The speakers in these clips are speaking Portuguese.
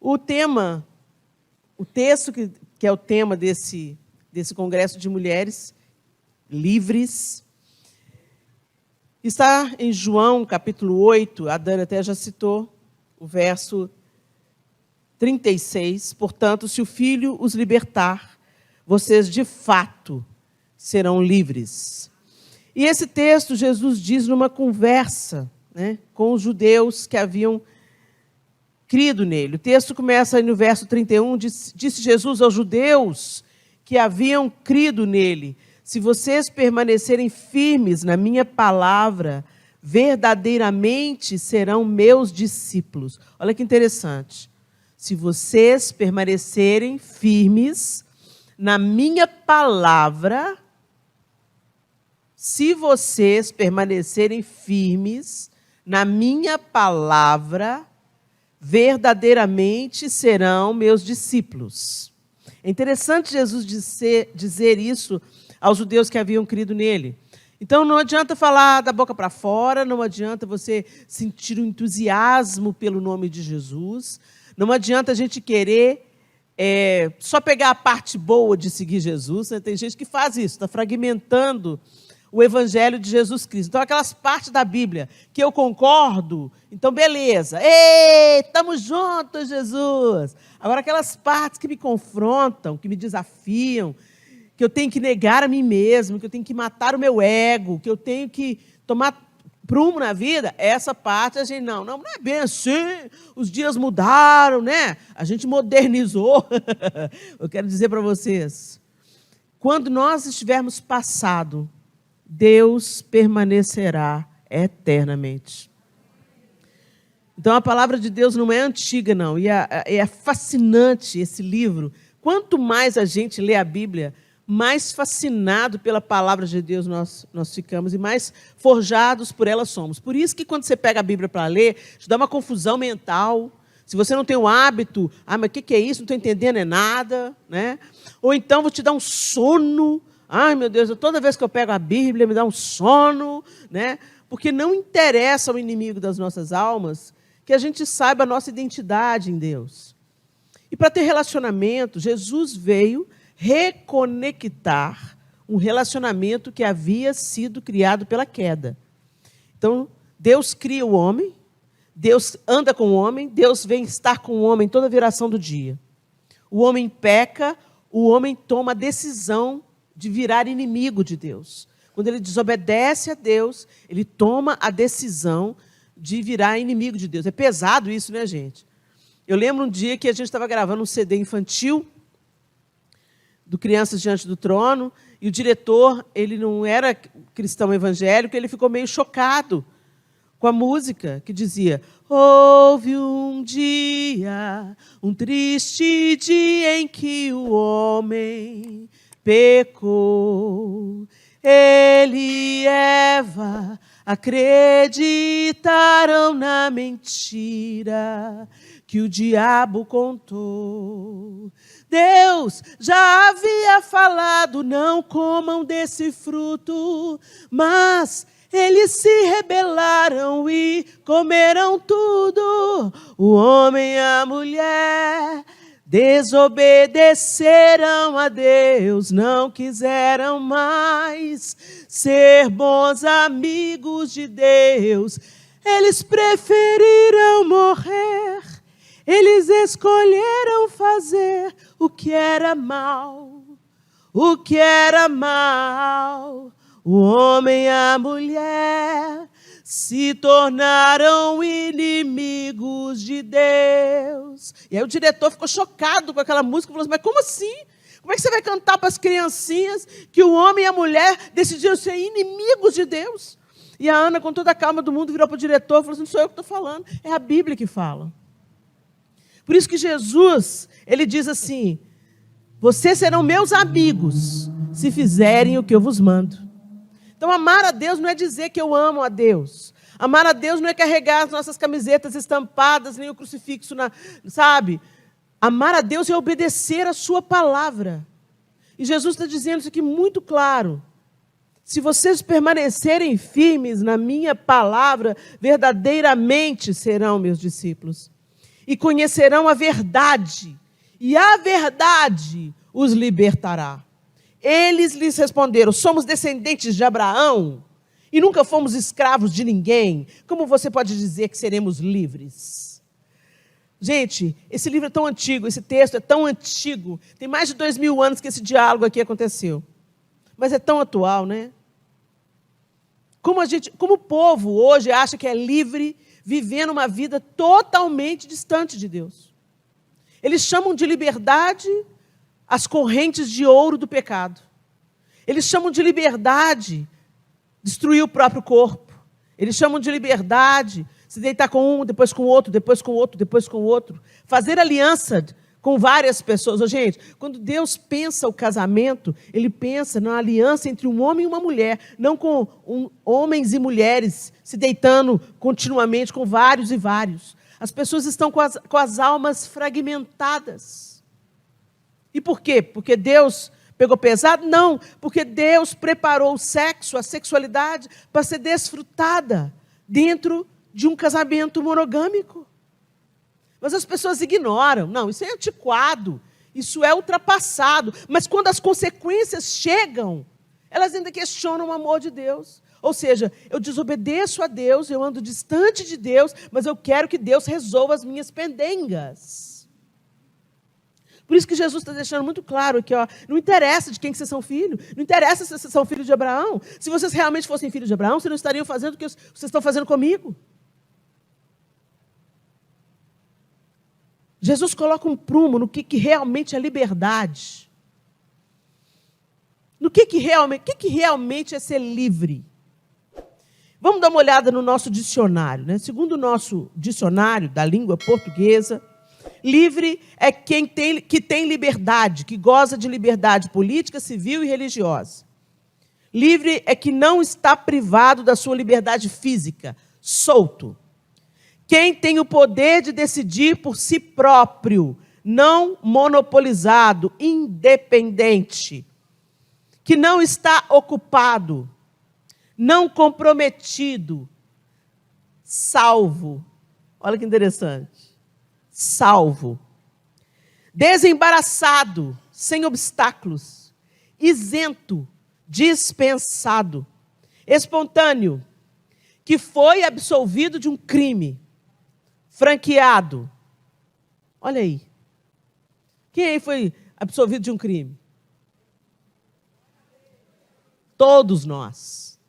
O texto que é o tema desse Congresso de Mulheres Livres, está em João, capítulo 8, a Dani até já citou, o verso 36. Portanto, se o Filho os libertar, vocês de fato serão livres. E esse texto Jesus diz numa conversa, né, com os judeus que haviam crido nele. O texto começa aí no verso 31, disse Jesus aos judeus que haviam crido nele: se vocês permanecerem firmes na minha palavra, verdadeiramente serão meus discípulos. Olha que interessante. Se vocês permanecerem firmes na minha palavra, se vocês permanecerem firmes na minha palavra, verdadeiramente serão meus discípulos. É interessante Jesus dizer isso aos judeus que haviam crido nele. Então, não adianta falar da boca para fora, não adianta você sentir um entusiasmo pelo nome de Jesus, não adianta a gente querer só pegar a parte boa de seguir Jesus, né? Tem gente que faz isso, está fragmentando o Evangelho de Jesus Cristo. Então, aquelas partes da Bíblia que eu concordo, então, beleza. Ei, estamos juntos, Jesus. Agora, aquelas partes que me confrontam, que me desafiam, que eu tenho que negar a mim mesmo, que eu tenho que matar o meu ego, que eu tenho que tomar prumo na vida, essa parte a gente não é bem assim, os dias mudaram, né? A gente modernizou. Eu quero dizer para vocês, quando nós estivermos passado, Deus permanecerá eternamente. Então, a palavra de Deus não é antiga, não. E é fascinante esse livro. Quanto mais a gente lê a Bíblia, mais fascinado pela palavra de Deus nós ficamos e mais forjados por ela somos. Por isso que, quando você pega a Bíblia para ler, te dá uma confusão mental. Se você não tem o hábito, mas o que é isso? Não estou entendendo nada, né? Ou então vou te dar um sono. Ai, meu Deus, toda vez que eu pego a Bíblia, me dá um sono, né? Porque não interessa ao inimigo das nossas almas que a gente saiba a nossa identidade em Deus. E para ter relacionamento, Jesus veio reconectar um relacionamento que havia sido criado pela queda. Então, Deus cria o homem, Deus anda com o homem, Deus vem estar com o homem toda a viração do dia. O homem peca, o homem toma a decisão de virar inimigo de Deus. Quando ele desobedece a Deus, ele toma a decisão de virar inimigo de Deus. É pesado isso, né, gente? Eu lembro um dia que a gente estava gravando um CD infantil do Crianças Diante do Trono, e o diretor, ele não era cristão evangélico, ele ficou meio chocado com a música que dizia: houve um dia, um triste dia em que o homem pecou. Ele e Eva acreditaram na mentira que o diabo contou. Deus já havia falado: não comam desse fruto, mas eles se rebelaram e comeram tudo. O homem e a mulher desobedeceram a Deus, não quiseram mais ser bons amigos de Deus. Eles preferiram morrer, eles escolheram fazer o que era mal, o que era mal. O homem e a mulher se tornaram inimigos de Deus. E aí o diretor ficou chocado com aquela música, falou assim: mas como assim? Como é que você vai cantar para as criancinhas que o homem e a mulher decidiram ser inimigos de Deus? E a Ana, com toda a calma do mundo, virou para o diretor e falou assim: não sou eu que estou falando, é a Bíblia que fala. Por isso que Jesus, ele diz assim: vocês serão meus amigos se fizerem o que eu vos mando. Então, amar a Deus não é dizer que eu amo a Deus. Amar a Deus não é carregar as nossas camisetas estampadas, nem o crucifixo, sabe? Amar a Deus é obedecer a sua palavra. E Jesus está dizendo isso aqui muito claro. Se vocês permanecerem firmes na minha palavra, verdadeiramente serão meus discípulos. e conhecerão a verdade, e a verdade os libertará. Eles lhes responderam: somos descendentes de Abraão e nunca fomos escravos de ninguém. Como você pode dizer que seremos livres? Gente, esse livro é tão antigo, esse texto é tão antigo. Tem mais de 2000 anos que esse diálogo aqui aconteceu. Mas é tão atual, né? Como o povo hoje acha que é livre, vivendo uma vida totalmente distante de Deus. Eles chamam de liberdade as correntes de ouro do pecado. Eles chamam de liberdade destruir o próprio corpo. Eles chamam de liberdade se deitar com um, depois com o outro, depois com o outro, depois com o outro. Fazer aliança com várias pessoas. Oh, gente, quando Deus pensa o casamento, Ele pensa na aliança entre um homem e uma mulher, não com homens e mulheres se deitando continuamente com vários e vários. As pessoas estão com as almas fragmentadas. E por quê? Porque Deus pegou pesado? Não, porque Deus preparou o sexo, a sexualidade, para ser desfrutada dentro de um casamento monogâmico. Mas as pessoas ignoram. Não, isso é antiquado, isso é ultrapassado. Mas quando as consequências chegam, elas ainda questionam o amor de Deus. Ou seja, eu desobedeço a Deus, eu ando distante de Deus, mas eu quero que Deus resolva as minhas pendengas. Por isso que Jesus está deixando muito claro aqui, ó, não interessa de quem que vocês são filhos, não interessa se vocês são filhos de Abraão. Se vocês realmente fossem filhos de Abraão, vocês não estariam fazendo o que vocês estão fazendo comigo. Jesus coloca um prumo no que realmente é liberdade. No que realmente é ser livre. Vamos dar uma olhada no nosso dicionário, né? Segundo o nosso dicionário da língua portuguesa, livre é que tem liberdade, que goza de liberdade política, civil e religiosa. Livre é que não está privado da sua liberdade física, solto. Quem tem o poder de decidir por si próprio, não monopolizado, independente. Que não está ocupado, não comprometido, salvo. Olha que interessante. Salvo. Desembaraçado, sem obstáculos. Isento, dispensado. Espontâneo, que foi absolvido de um crime. Franqueado. Olha aí. Quem aí foi absolvido de um crime? Todos nós.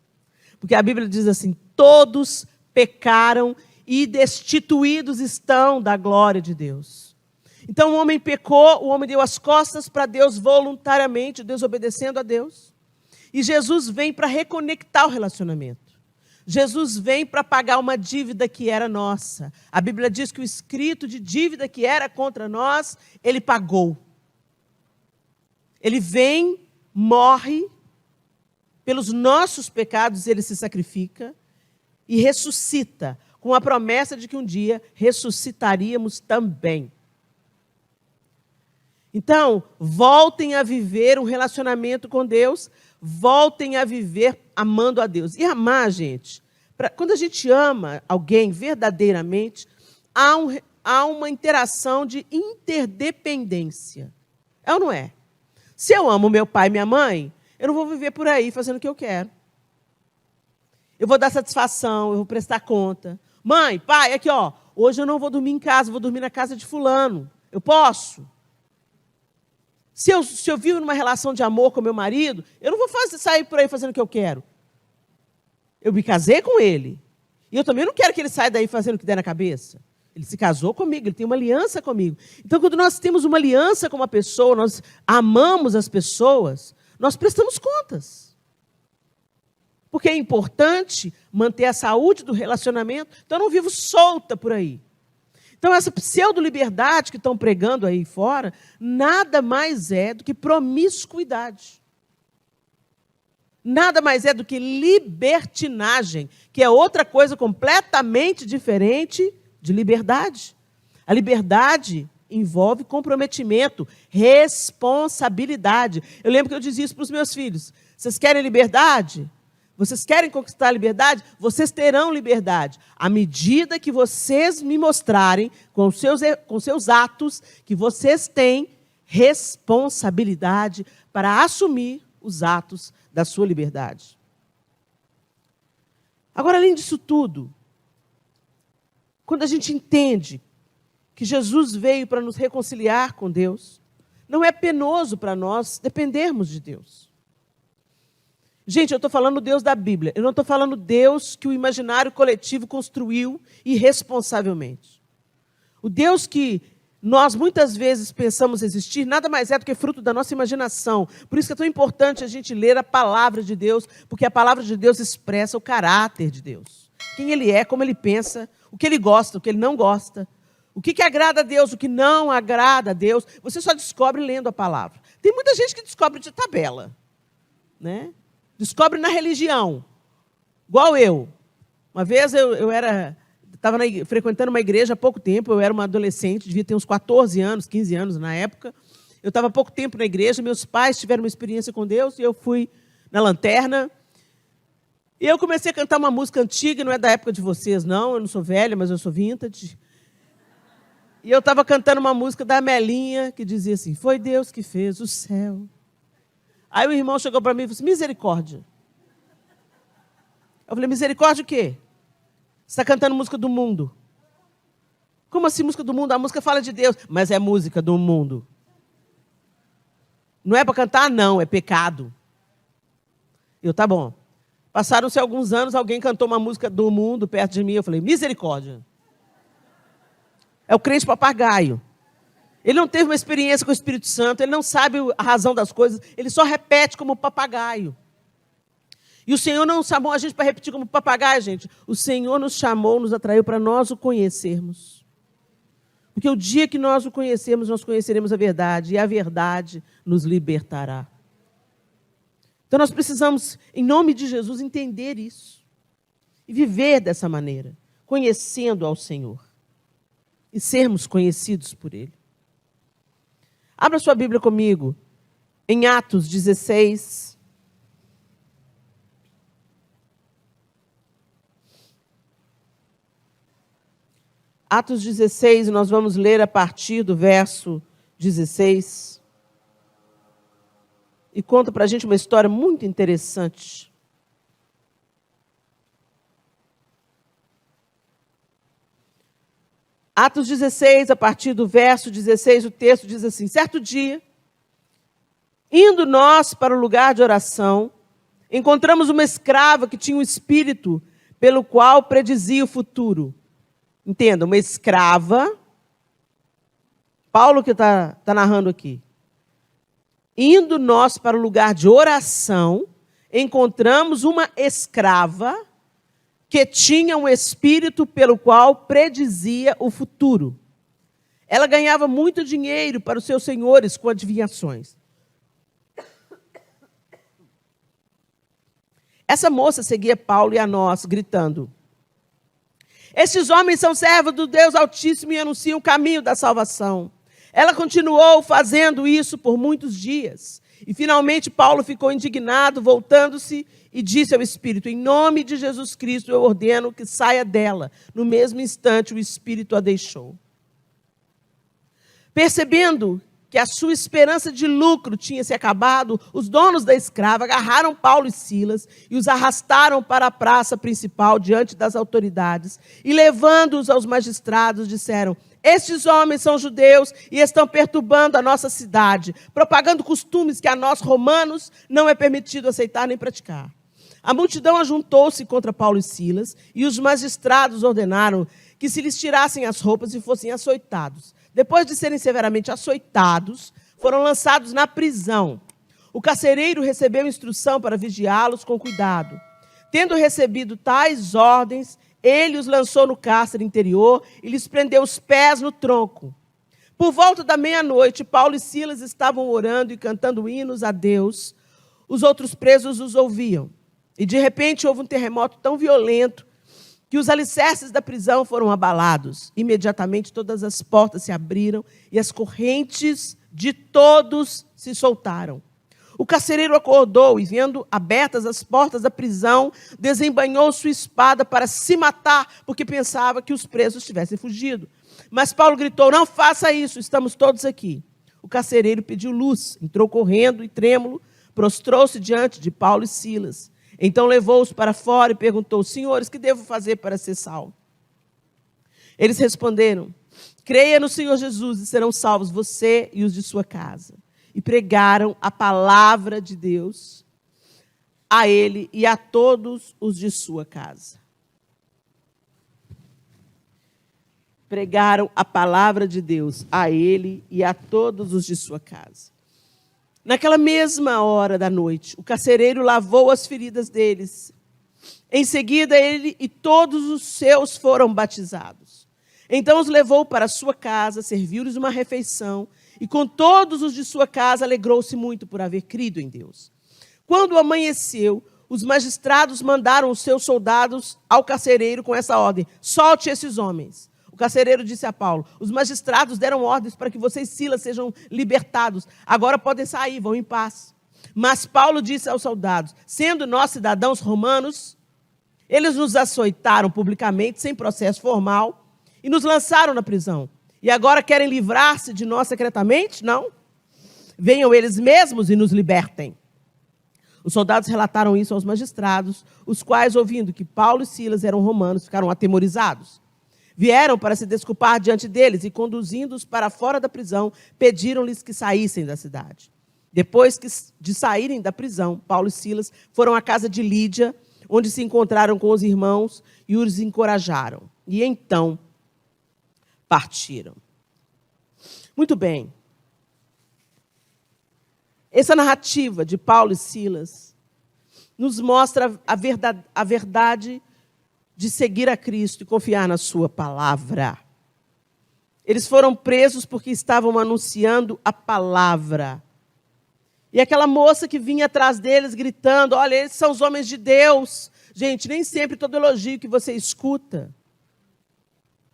Porque a Bíblia diz assim: todos pecaram e destituídos estão da glória de Deus. Então o homem pecou, o homem deu as costas para Deus voluntariamente, desobedecendo a Deus. E Jesus vem para reconectar o relacionamento. Jesus vem para pagar uma dívida que era nossa. A Bíblia diz que o escrito de dívida que era contra nós, Ele pagou. Ele vem, morre, pelos nossos pecados Ele se sacrifica e ressuscita, com a promessa de que um dia ressuscitaríamos também. Então, voltem a viver um relacionamento com Deus, voltem a viver amando a Deus. E amar, gente, quando a gente ama alguém verdadeiramente, há uma interação de interdependência. É ou não é? Se eu amo meu pai e minha mãe, eu não vou viver por aí fazendo o que eu quero. Eu vou dar satisfação, eu vou prestar conta. Mãe, pai, aqui, ó, hoje eu não vou dormir em casa, vou dormir na casa de fulano. Eu posso? Se eu vivo numa relação de amor com meu marido, eu não vou sair por aí fazendo o que eu quero. Eu me casei com ele. E eu também não quero que ele saia daí fazendo o que der na cabeça. Ele se casou comigo, ele tem uma aliança comigo. Então, quando nós temos uma aliança com uma pessoa, nós amamos as pessoas, nós prestamos contas. Porque é importante manter a saúde do relacionamento. Então, eu não vivo solta por aí. Então, essa pseudo-liberdade que estão pregando aí fora, nada mais é do que promiscuidade. Nada mais é do que libertinagem, que é outra coisa completamente diferente de liberdade. A liberdade envolve comprometimento, responsabilidade. Eu lembro que eu dizia isso para os meus filhos. Vocês querem liberdade? Vocês querem conquistar a liberdade? Vocês terão liberdade. À medida que vocês me mostrarem, com seus atos, que vocês têm responsabilidade para assumir os atos da sua liberdade. Agora, além disso tudo, quando a gente entende que Jesus veio para nos reconciliar com Deus, não é penoso para nós dependermos de Deus. Gente, eu estou falando Deus da Bíblia. Eu não estou falando Deus que o imaginário coletivo construiu irresponsavelmente. O Deus que nós muitas vezes pensamos existir, nada mais é do que fruto da nossa imaginação. Por isso que é tão importante a gente ler a palavra de Deus, porque a palavra de Deus expressa o caráter de Deus. Quem Ele é, como Ele pensa, o que Ele gosta, o que Ele não gosta. O que agrada a Deus, o que não agrada a Deus. Você só descobre lendo a palavra. Tem muita gente que descobre de tabela, né? Descobre na religião, igual eu. Uma vez eu estava frequentando uma igreja há pouco tempo, eu era uma adolescente, devia ter uns 14 anos, 15 anos na época. Eu estava há pouco tempo na igreja, meus pais tiveram uma experiência com Deus, e eu fui na lanterna. E eu comecei a cantar uma música antiga, não é da época de vocês, não, eu não sou velha, mas eu sou vintage. E eu estava cantando uma música da Amelinha, que dizia assim, foi Deus que fez o céu. Aí o irmão chegou para mim e falou assim, misericórdia. Eu falei, misericórdia o quê? Você está cantando música do mundo. Como assim música do mundo? A música fala de Deus, mas é música do mundo. Não é para cantar? Não, é pecado. Eu, tá bom. Passaram-se alguns anos, alguém cantou uma música do mundo perto de mim, eu falei, misericórdia. É o crente papagaio. Ele não teve uma experiência com o Espírito Santo, ele não sabe a razão das coisas, ele só repete como papagaio. E o Senhor não chamou a gente para repetir como papagaio, gente. O Senhor nos chamou, nos atraiu para nós o conhecermos. Porque o dia que nós o conhecermos, nós conheceremos a verdade, e a verdade nos libertará. Então nós precisamos, em nome de Jesus, entender isso. E viver dessa maneira, conhecendo ao Senhor. E sermos conhecidos por Ele. Abra sua Bíblia comigo, em Atos 16. Atos 16, nós vamos ler a partir do verso 16. E conta para a gente uma história muito interessante. Atos 16, a partir do verso 16, o texto diz assim, certo dia, indo nós para o lugar de oração, encontramos uma escrava que tinha um espírito pelo qual predizia o futuro. Entenda, uma escrava, Paulo que está narrando aqui. Indo nós para o lugar de oração, encontramos uma escrava que tinha um espírito pelo qual predizia o futuro. Ela ganhava muito dinheiro para os seus senhores com adivinhações. Essa moça seguia Paulo e a nós, gritando, estes homens são servos do Deus Altíssimo e anunciam o caminho da salvação. Ela continuou fazendo isso por muitos dias. E, finalmente, Paulo ficou indignado, voltando-se, e disse ao Espírito, em nome de Jesus Cristo, eu ordeno que saia dela. No mesmo instante, o Espírito a deixou. Percebendo que a sua esperança de lucro tinha se acabado, os donos da escrava agarraram Paulo e Silas e os arrastaram para a praça principal diante das autoridades. E, levando-os aos magistrados, disseram, estes homens são judeus e estão perturbando a nossa cidade, propagando costumes que a nós, romanos, não é permitido aceitar nem praticar. A multidão ajuntou-se contra Paulo e Silas, e os magistrados ordenaram que se lhes tirassem as roupas e fossem açoitados. Depois de serem severamente açoitados, foram lançados na prisão. O carcereiro recebeu instrução para vigiá-los com cuidado. Tendo recebido tais ordens, ele os lançou no cárcere interior e lhes prendeu os pés no tronco. Por volta da meia-noite, Paulo e Silas estavam orando e cantando hinos a Deus. Os outros presos os ouviam. E, de repente, houve um terremoto tão violento que os alicerces da prisão foram abalados. Imediatamente, todas as portas se abriram e as correntes de todos se soltaram. O carcereiro acordou e, vendo abertas as portas da prisão, desembainhou sua espada para se matar, porque pensava que os presos tivessem fugido. Mas Paulo gritou: não faça isso, estamos todos aqui. O carcereiro pediu luz, entrou correndo e trêmulo, prostrou-se diante de Paulo e Silas. Então levou-os para fora e perguntou: senhores, que devo fazer para ser salvo? Eles responderam: creia no Senhor Jesus e serão salvos você e os de sua casa. E pregaram a palavra de Deus a ele e a todos os de sua casa. Pregaram a palavra de Deus a ele e a todos os de sua casa. Naquela mesma hora da noite, o carcereiro lavou as feridas deles. Em seguida, ele e todos os seus foram batizados. Então os levou para sua casa, serviu-lhes uma refeição, e com todos os de sua casa alegrou-se muito por haver crido em Deus. Quando amanheceu, os magistrados mandaram os seus soldados ao carcereiro com essa ordem: solte esses homens. O carcereiro disse a Paulo: os magistrados deram ordens para que você e Silas sejam libertados. Agora podem sair, vão em paz. Mas Paulo disse aos soldados: sendo nós cidadãos romanos, eles nos açoitaram publicamente, sem processo formal, e nos lançaram na prisão. E agora querem livrar-se de nós secretamente? Não. Venham eles mesmos e nos libertem. Os soldados relataram isso aos magistrados, os quais, ouvindo que Paulo e Silas eram romanos, ficaram atemorizados. Vieram para se desculpar diante deles e, conduzindo-os para fora da prisão, pediram-lhes que saíssem da cidade. Depois de saírem da prisão, Paulo e Silas foram à casa de Lídia, onde se encontraram com os irmãos e os encorajaram. E então partiram. Muito bem. Essa narrativa de Paulo e Silas nos mostra a verdade de seguir a Cristo e confiar na sua palavra. Eles foram presos porque estavam anunciando a palavra. E aquela moça que vinha atrás deles gritando: olha, eles são os homens de Deus. Gente, nem sempre todo elogio que você escuta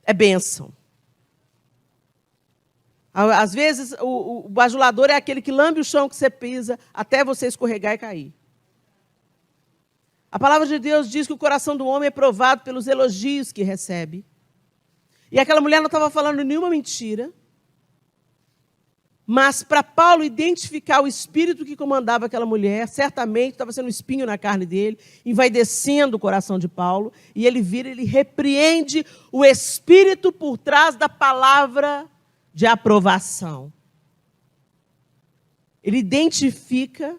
é bênção. Às vezes, o bajulador é aquele que lambe o chão que você pisa até você escorregar e cair. A palavra de Deus diz que o coração do homem é provado pelos elogios que recebe. E aquela mulher não estava falando nenhuma mentira. Mas para Paulo identificar o espírito que comandava aquela mulher, certamente estava sendo um espinho na carne dele, envaidecendo o coração de Paulo. E ele vira, ele repreende o espírito por trás da palavra de aprovação. Ele identifica,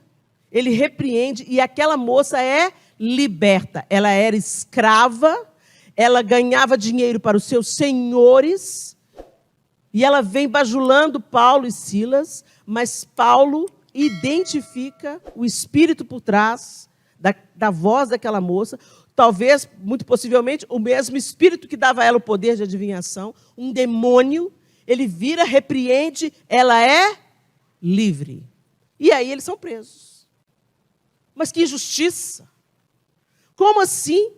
ele repreende, e aquela moça é liberta. Ela era escrava, ela ganhava dinheiro para os seus senhores, e ela vem bajulando Paulo e Silas, mas Paulo identifica o espírito por trás da voz daquela moça, talvez, muito possivelmente, o mesmo espírito que dava a ela o poder de adivinhação, um demônio. Ele vira, repreende, ela é livre. E aí eles são presos. Mas que injustiça! Como assim?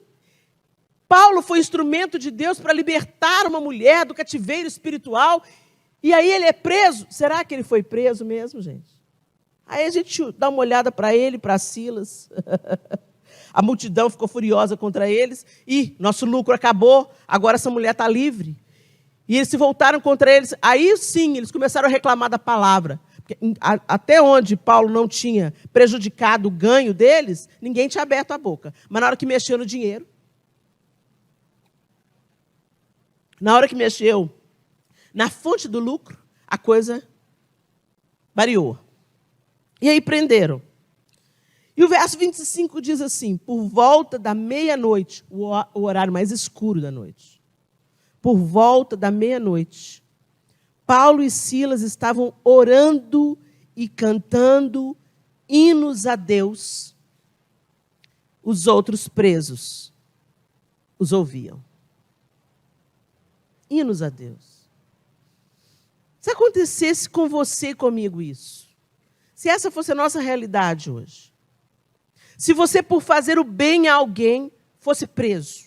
Paulo foi instrumento de Deus para libertar uma mulher do cativeiro espiritual, e aí ele é preso. Será que ele foi preso mesmo, gente? Aí a gente dá uma olhada para ele, para Silas. A multidão ficou furiosa contra eles, e nosso lucro acabou, agora essa mulher está livre. E eles se voltaram contra eles. Aí sim, eles começaram a reclamar da palavra. Porque até onde Paulo não tinha prejudicado o ganho deles, ninguém tinha aberto a boca. Mas na hora que mexeu no dinheiro, na hora que mexeu na fonte do lucro, a coisa variou. E aí prenderam. E o verso 25 diz assim: por volta da meia-noite, o horário mais escuro da noite, por volta da meia-noite, Paulo e Silas estavam orando e cantando hinos a Deus. Os outros presos os ouviam. Hinos a Deus. Se acontecesse com você e comigo isso, se essa fosse a nossa realidade hoje, se você, por fazer o bem a alguém, fosse preso,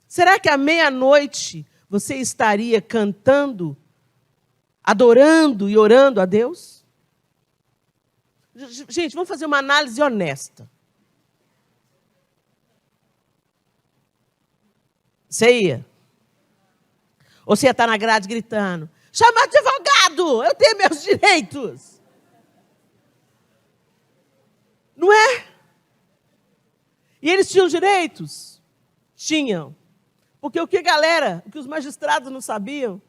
será que à meia-noite você estaria cantando, adorando e orando a Deus? Gente, vamos fazer uma análise honesta. Você ia? Ou você ia estar na grade gritando, chama advogado, eu tenho meus direitos. Não é? E eles tinham direitos? Tinham. Porque o que os magistrados não sabiam,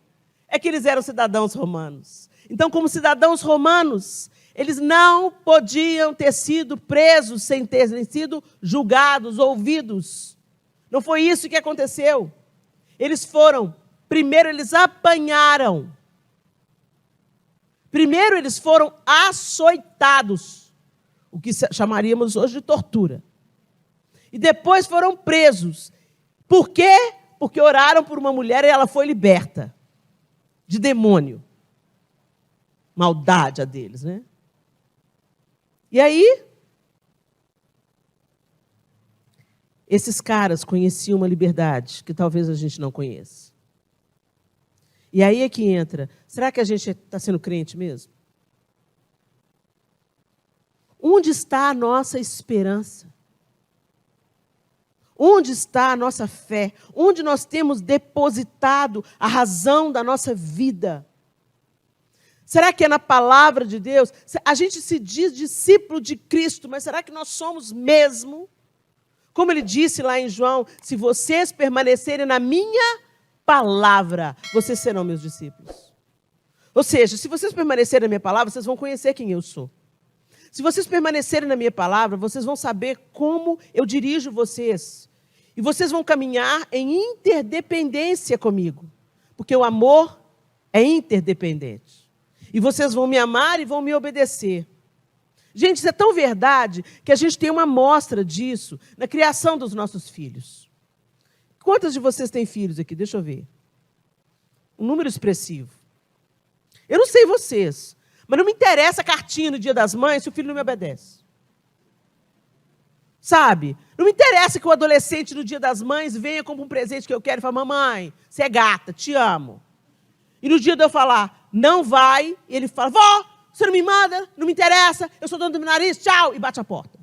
é que eles eram cidadãos romanos. Então, como cidadãos romanos, eles não podiam ter sido presos sem terem sido julgados, ouvidos. Não foi isso que aconteceu. Primeiro eles apanharam. Primeiro eles foram açoitados, o que chamaríamos hoje de tortura. E depois foram presos. Por quê? Porque oraram por uma mulher e ela foi liberta de demônio. Maldade a deles, né? E aí, esses caras conheciam uma liberdade que talvez a gente não conheça. E aí é que entra, será que a gente está sendo crente mesmo? Onde está a nossa esperança? Onde está a nossa fé? Onde nós temos depositado a razão da nossa vida? Será que é na palavra de Deus? A gente se diz discípulo de Cristo, mas será que nós somos mesmo? Como ele disse lá em João, se vocês permanecerem na minha palavra, vocês serão meus discípulos. Ou seja, se vocês permanecerem na minha palavra, vocês vão conhecer quem eu sou. Se vocês permanecerem na minha palavra, vocês vão saber como eu dirijo vocês. E vocês vão caminhar em interdependência comigo. Porque o amor é interdependente. E vocês vão me amar e vão me obedecer. Gente, isso é tão verdade que a gente tem uma amostra disso na criação dos nossos filhos. Quantos de vocês têm filhos aqui? Deixa eu ver. Um número expressivo. Eu não sei vocês, mas não me interessa a cartinha no Dia das Mães se o filho não me obedece. Sabe? Não me interessa que o adolescente no Dia das Mães venha com um presente que eu quero e fale, mamãe, você é gata, te amo. E no dia de eu falar, não vai, ele fala, vó, você não me manda, não me interessa, eu sou dono do meu nariz, tchau, e bate a porta.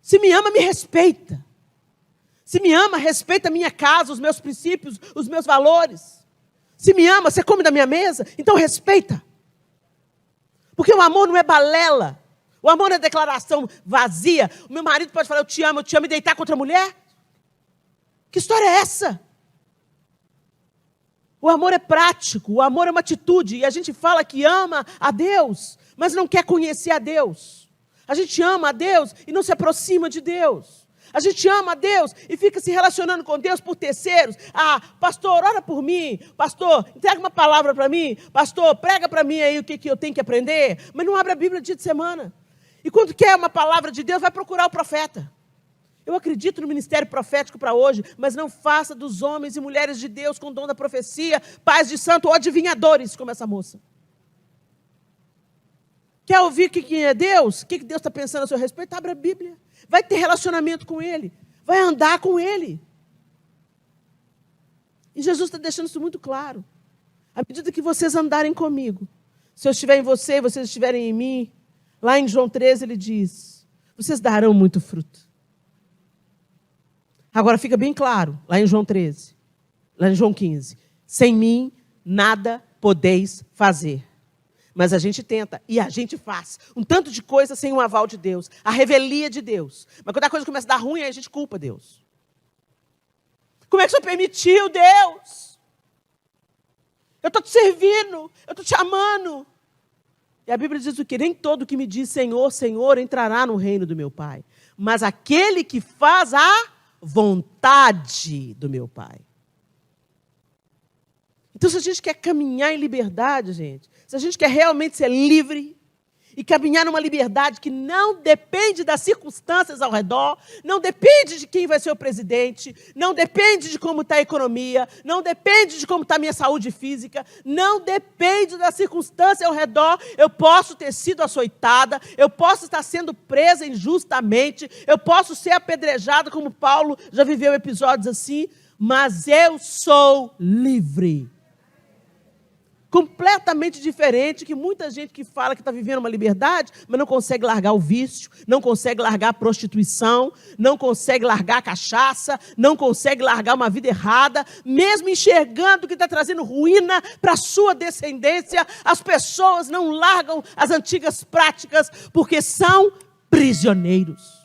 Se me ama, me respeita. Se me ama, respeita a minha casa, os meus princípios, os meus valores. Se me ama, você come da minha mesa, então respeita. Porque o amor não é balela. O amor não é declaração vazia. O meu marido pode falar, eu te amo, e deitar contra a mulher? Que história é essa? O amor é prático, o amor é uma atitude. E a gente fala que ama a Deus, mas não quer conhecer a Deus. A gente ama a Deus e não se aproxima de Deus. A gente ama a Deus e fica se relacionando com Deus por terceiros. Ah, pastor, ora por mim. Pastor, entrega uma palavra para mim. Pastor, prega para mim aí o que eu tenho que aprender. Mas não abre a Bíblia dia de semana. E quando quer uma palavra de Deus, vai procurar o profeta. Eu acredito no ministério profético para hoje, mas não faça dos homens e mulheres de Deus com dom da profecia, pais de santo ou adivinhadores, como essa moça. Quer ouvir quem é Deus? O que Deus está pensando a seu respeito? Abre a Bíblia. Vai ter relacionamento com Ele. Vai andar com Ele. E Jesus está deixando isso muito claro. À medida que vocês andarem comigo, se eu estiver em você e vocês estiverem em mim, lá em João 13 ele diz, vocês darão muito fruto. Agora fica bem claro, lá em João 13, lá em João 15, sem mim nada podeis fazer. Mas a gente tenta e a gente faz um tanto de coisa sem o aval de Deus, a revelia de Deus. Mas quando a coisa começa a dar ruim, aí a gente culpa Deus. Como é que o Senhor permitiu, Deus? Eu estou te servindo, eu estou te amando. E a Bíblia diz o quê? Nem todo que me diz Senhor, Senhor entrará no reino do meu Pai. Mas aquele que faz a vontade do meu Pai. Então, se a gente quer caminhar em liberdade, gente, se a gente quer realmente ser livre e caminhar numa liberdade que não depende das circunstâncias ao redor, não depende de quem vai ser o presidente, não depende de como está a economia, não depende de como está a minha saúde física, não depende da circunstância ao redor, eu posso ter sido açoitada, eu posso estar sendo presa injustamente, eu posso ser apedrejada, como Paulo já viveu episódios assim, mas eu sou livre. completamente diferente que muita gente que fala que está vivendo uma liberdade, mas não consegue largar o vício, não consegue largar a prostituição, não consegue largar a cachaça, não consegue largar uma vida errada, mesmo enxergando que está trazendo ruína para a sua descendência, as pessoas não largam as antigas práticas porque são prisioneiros.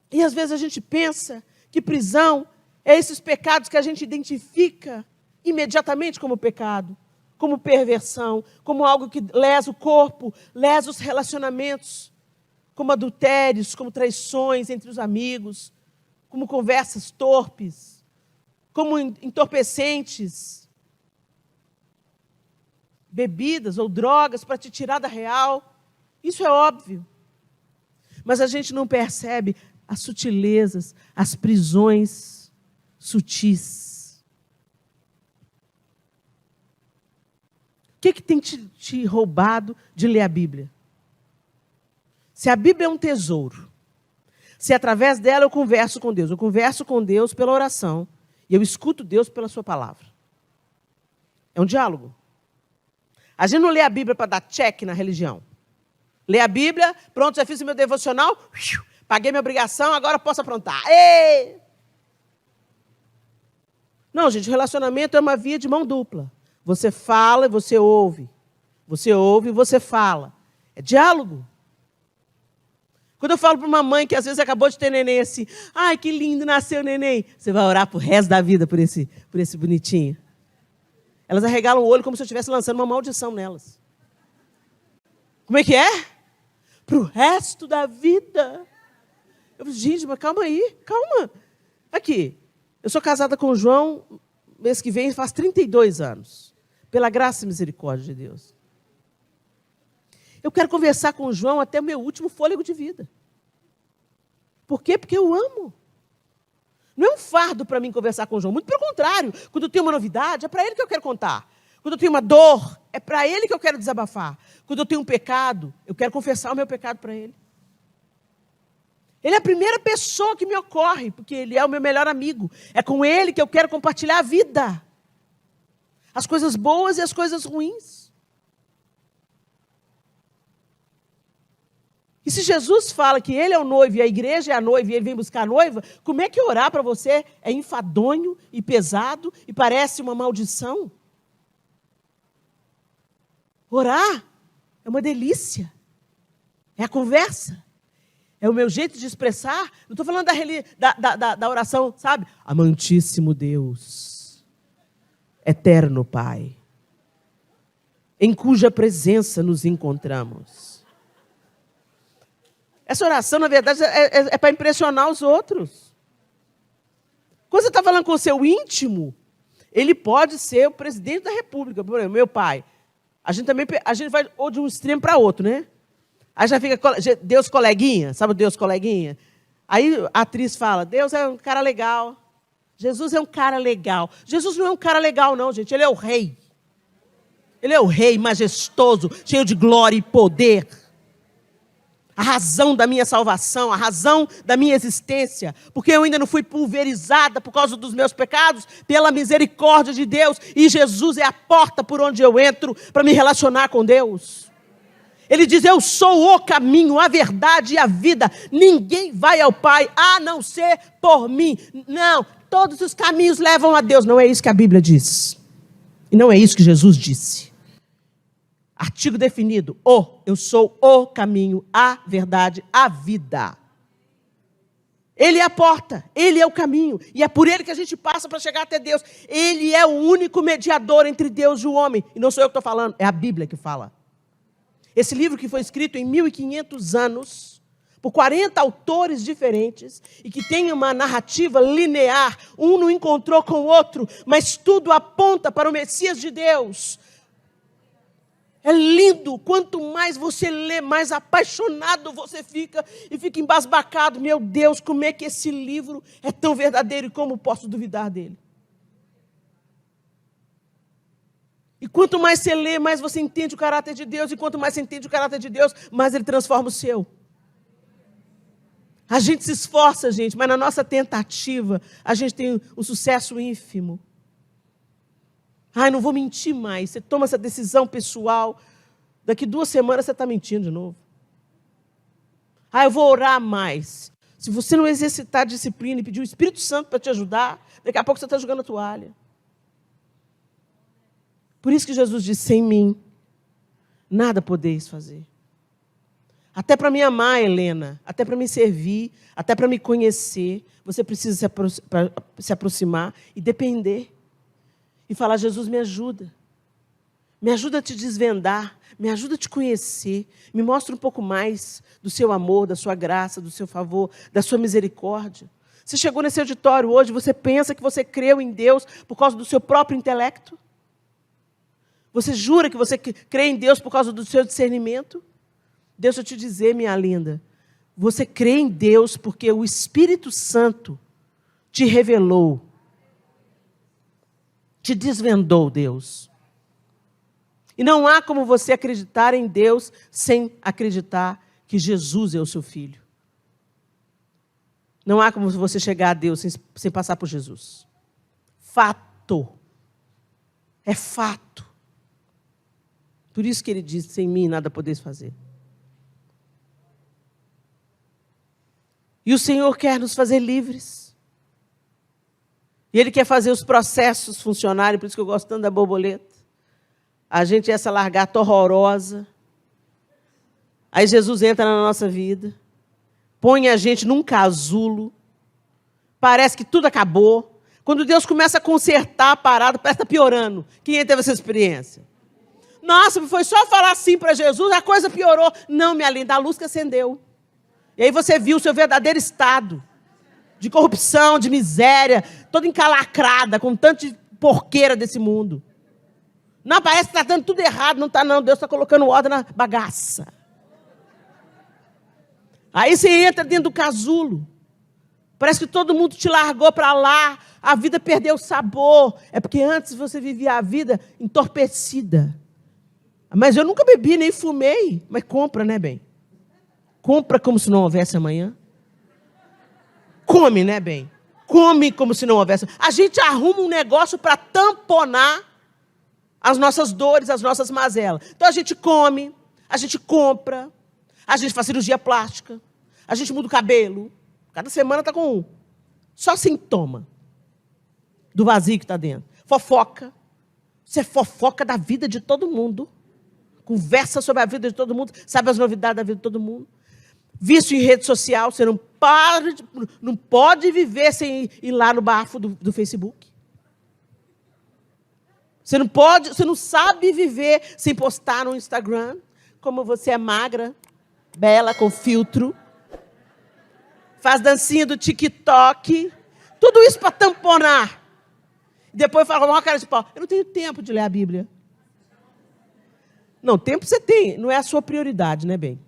E às vezes a gente pensa que prisão é esses pecados que a gente identifica imediatamente como pecado, como perversão, como algo que lesa o corpo, lesa os relacionamentos, como adultérios, como traições entre os amigos, como conversas torpes, como entorpecentes, bebidas ou drogas para te tirar da real. Isso é óbvio. Mas a gente não percebe as sutilezas, as prisões sutis. O que tem te roubado de ler a Bíblia? Se a Bíblia é um tesouro, se através dela eu converso com Deus pela oração, e eu escuto Deus pela sua palavra. É um diálogo. A gente não lê a Bíblia para dar check na religião. Lê a Bíblia, pronto, já fiz o meu devocional, paguei minha obrigação, agora posso aprontar. Ei! Não, gente, relacionamento é uma via de mão dupla. Você fala e você ouve. Você ouve e você fala. É diálogo. Quando eu falo para uma mãe que às vezes acabou de ter neném assim, ai, que lindo, nasceu neném. Você vai orar pro resto da vida por esse bonitinho. Elas arregalam o olho como se eu estivesse lançando uma maldição nelas. Como é que é? Pro resto da vida. Eu falei, gente, mas calma aí, calma. Aqui. Eu sou casada com o João, mês que vem faz 32 anos. Pela graça e misericórdia de Deus. Eu quero conversar com o João até o meu último fôlego de vida. Por quê? Porque eu amo. Não é um fardo para mim conversar com o João. Muito pelo contrário. Quando eu tenho uma novidade, é para ele que eu quero contar. Quando eu tenho uma dor, é para ele que eu quero desabafar. Quando eu tenho um pecado, eu quero confessar o meu pecado para ele. Ele é a primeira pessoa que me ocorre, porque ele é o meu melhor amigo. É com ele que eu quero compartilhar a vida. As coisas boas e as coisas ruins. E se Jesus fala que ele é o noivo e a igreja é a noiva e ele vem buscar a noiva, como é que orar para você é enfadonho e pesado e parece uma maldição? Orar é uma delícia. É a conversa. É o meu jeito de expressar. Não estou falando da oração, sabe? Amantíssimo Deus, eterno Pai, em cuja presença nos encontramos. Essa oração, na verdade, é para impressionar os outros. Quando você está falando com o seu íntimo, ele pode ser o presidente da República. Por exemplo, meu pai. A gente vai ou de um extremo para outro, né? Aí já fica Deus coleguinha, sabe o Deus coleguinha? Aí a atriz fala, Deus é um cara legal. Jesus é um cara legal. Jesus não é um cara legal, não, gente. Ele é o rei. Ele é o rei majestoso, cheio de glória e poder. A razão da minha salvação, a razão da minha existência. Porque eu ainda não fui pulverizada por causa dos meus pecados, pela misericórdia de Deus. E Jesus é a porta por onde eu entro para me relacionar com Deus. Ele diz, eu sou o caminho, a verdade e a vida. Ninguém vai ao Pai a não ser por mim. Não, todos os caminhos levam a Deus. Não é isso que a Bíblia diz. E não é isso que Jesus disse. Artigo definido, eu sou o caminho, a verdade, a vida. Ele é a porta, ele é o caminho. E é por ele que a gente passa para chegar até Deus. Ele é o único mediador entre Deus e o homem. E não sou eu que estou falando, é a Bíblia que fala. Esse livro que foi escrito em 1500 anos, por 40 autores diferentes, e que tem uma narrativa linear, um não encontrou com o outro, mas tudo aponta para o Messias de Deus. É lindo, quanto mais você lê, mais apaixonado você fica, e fica embasbacado. Meu Deus, como é que esse livro é tão verdadeiro, e como posso duvidar dele? E quanto mais você lê, mais você entende o caráter de Deus. E quanto mais você entende o caráter de Deus, mais ele transforma o seu. A gente se esforça, gente, mas na nossa tentativa, a gente tem um sucesso ínfimo. Ai, não vou mentir mais. Você toma essa decisão pessoal. Daqui 2 semanas você está mentindo de novo. Ah, eu vou orar mais. Se você não exercitar a disciplina e pedir o Espírito Santo para te ajudar, daqui a pouco você está jogando a toalha. Por isso que Jesus disse, sem mim, nada podeis fazer. Até para me amar, Helena, até para me servir, até para me conhecer, você precisa se aproximar e depender. E falar, Jesus, me ajuda. Me ajuda a te desvendar, me ajuda a te conhecer, me mostra um pouco mais do seu amor, da sua graça, do seu favor, da sua misericórdia. Você chegou nesse auditório hoje, você pensa que você creu em Deus por causa do seu próprio intelecto? Você jura que você crê em Deus por causa do seu discernimento? Deixa eu te dizer, minha linda, você crê em Deus porque o Espírito Santo te revelou, te desvendou Deus. E não há como você acreditar em Deus sem acreditar que Jesus é o seu filho. Não há como você chegar a Deus sem passar por Jesus. Fato. É fato. Por isso que ele diz, sem mim nada podeis fazer. E o Senhor quer nos fazer livres. E Ele quer fazer os processos funcionarem, por isso que eu gosto tanto da borboleta. A gente é essa largata horrorosa. Aí Jesus entra na nossa vida, põe a gente num casulo, parece que tudo acabou. Quando Deus começa a consertar a parada, parece que está piorando. Quem teve essa experiência? Nossa, foi só falar assim para Jesus, a coisa piorou. Não, minha linda, a luz que acendeu. E aí você viu o seu verdadeiro estado de corrupção, de miséria, toda encalacrada, com tanto de porqueira desse mundo. Não, parece que está dando tudo errado. Não está, não. Deus está colocando ordem na bagaça. Aí você entra dentro do casulo. Parece que todo mundo te largou para lá. A vida perdeu o sabor. É porque antes você vivia a vida entorpecida. Mas eu nunca bebi, nem fumei. Mas compra, né, bem? Compra como se não houvesse amanhã. Come, né, bem? Come como se não houvesse. A gente arruma um negócio para tamponar as nossas dores, as nossas mazelas. Então a gente come, a gente compra, a gente faz cirurgia plástica, a gente muda o cabelo. Cada semana está com um. Só sintoma do vazio que está dentro. Fofoca. Você fofoca da vida de todo mundo. Conversa sobre a vida de todo mundo. Sabe as novidades da vida de todo mundo. Vício em rede social. Você não pode viver sem ir lá no bafo do Facebook. Você não sabe viver sem postar no Instagram. Como você é magra, bela, com filtro. Faz dancinha do TikTok. Tudo isso para tamponar. E depois fala, uma cara de pau. Eu não tenho tempo de ler a Bíblia. Não, tempo você tem. Não é a sua prioridade, né, bem?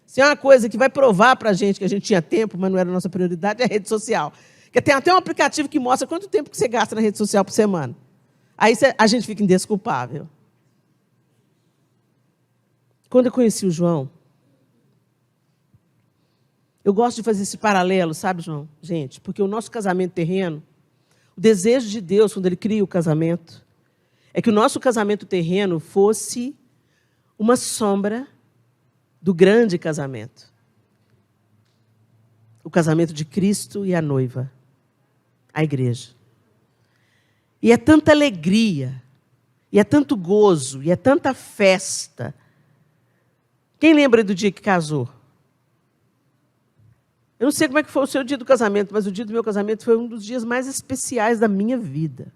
Se é uma coisa que vai provar para a gente que a gente tinha tempo, mas não era a nossa prioridade, é a rede social. Porque tem até um aplicativo que mostra quanto tempo que você gasta na rede social por semana. Aí a gente fica indesculpável. Quando eu conheci o João, eu gosto de fazer esse paralelo, sabe, João? Gente, porque o nosso casamento terreno, o desejo de Deus, quando Ele cria o casamento, é que o nosso casamento terreno fosse uma sombra do grande casamento. O casamento de Cristo e a noiva, a igreja. E é tanta alegria, e é tanto gozo, e é tanta festa. Quem lembra do dia que casou? Eu não sei como é que foi o seu dia do casamento, mas o dia do meu casamento foi um dos dias mais especiais da minha vida.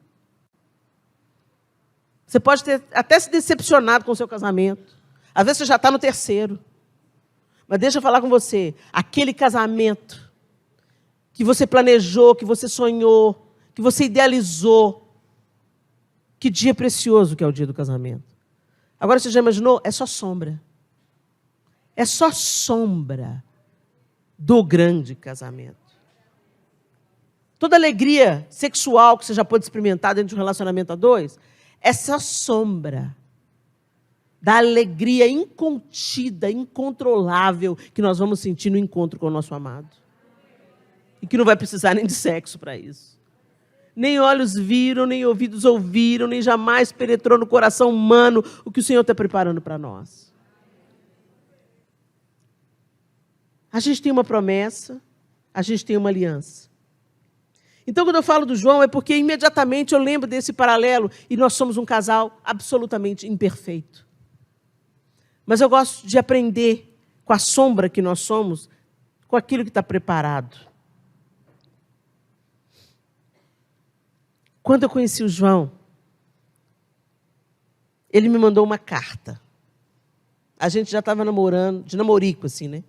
Você pode ter até se decepcionado com o seu casamento. Às vezes você já está no 3º. Mas deixa eu falar com você. Aquele casamento que você planejou, que você sonhou, que você idealizou. Que dia precioso que é o dia do casamento. Agora você já imaginou? É só sombra. É só sombra do grande casamento. Toda alegria sexual que você já pôde experimentar dentro de um relacionamento a dois, é só sombra da alegria incontida, incontrolável que nós vamos sentir no encontro com o nosso amado. E que não vai precisar nem de sexo para isso. nem olhos viram, nem ouvidos ouviram, nem jamais penetrou no coração humano o que o Senhor está preparando para nós. A gente tem uma promessa, a gente tem uma aliança. Então, quando eu falo do João, é porque imediatamente eu lembro desse paralelo e nós somos um casal absolutamente imperfeito. Mas eu gosto de aprender com a sombra que nós somos, com aquilo que está preparado. Quando eu conheci o João, ele me mandou uma carta. A gente já estava namorando, de namorico, assim, né?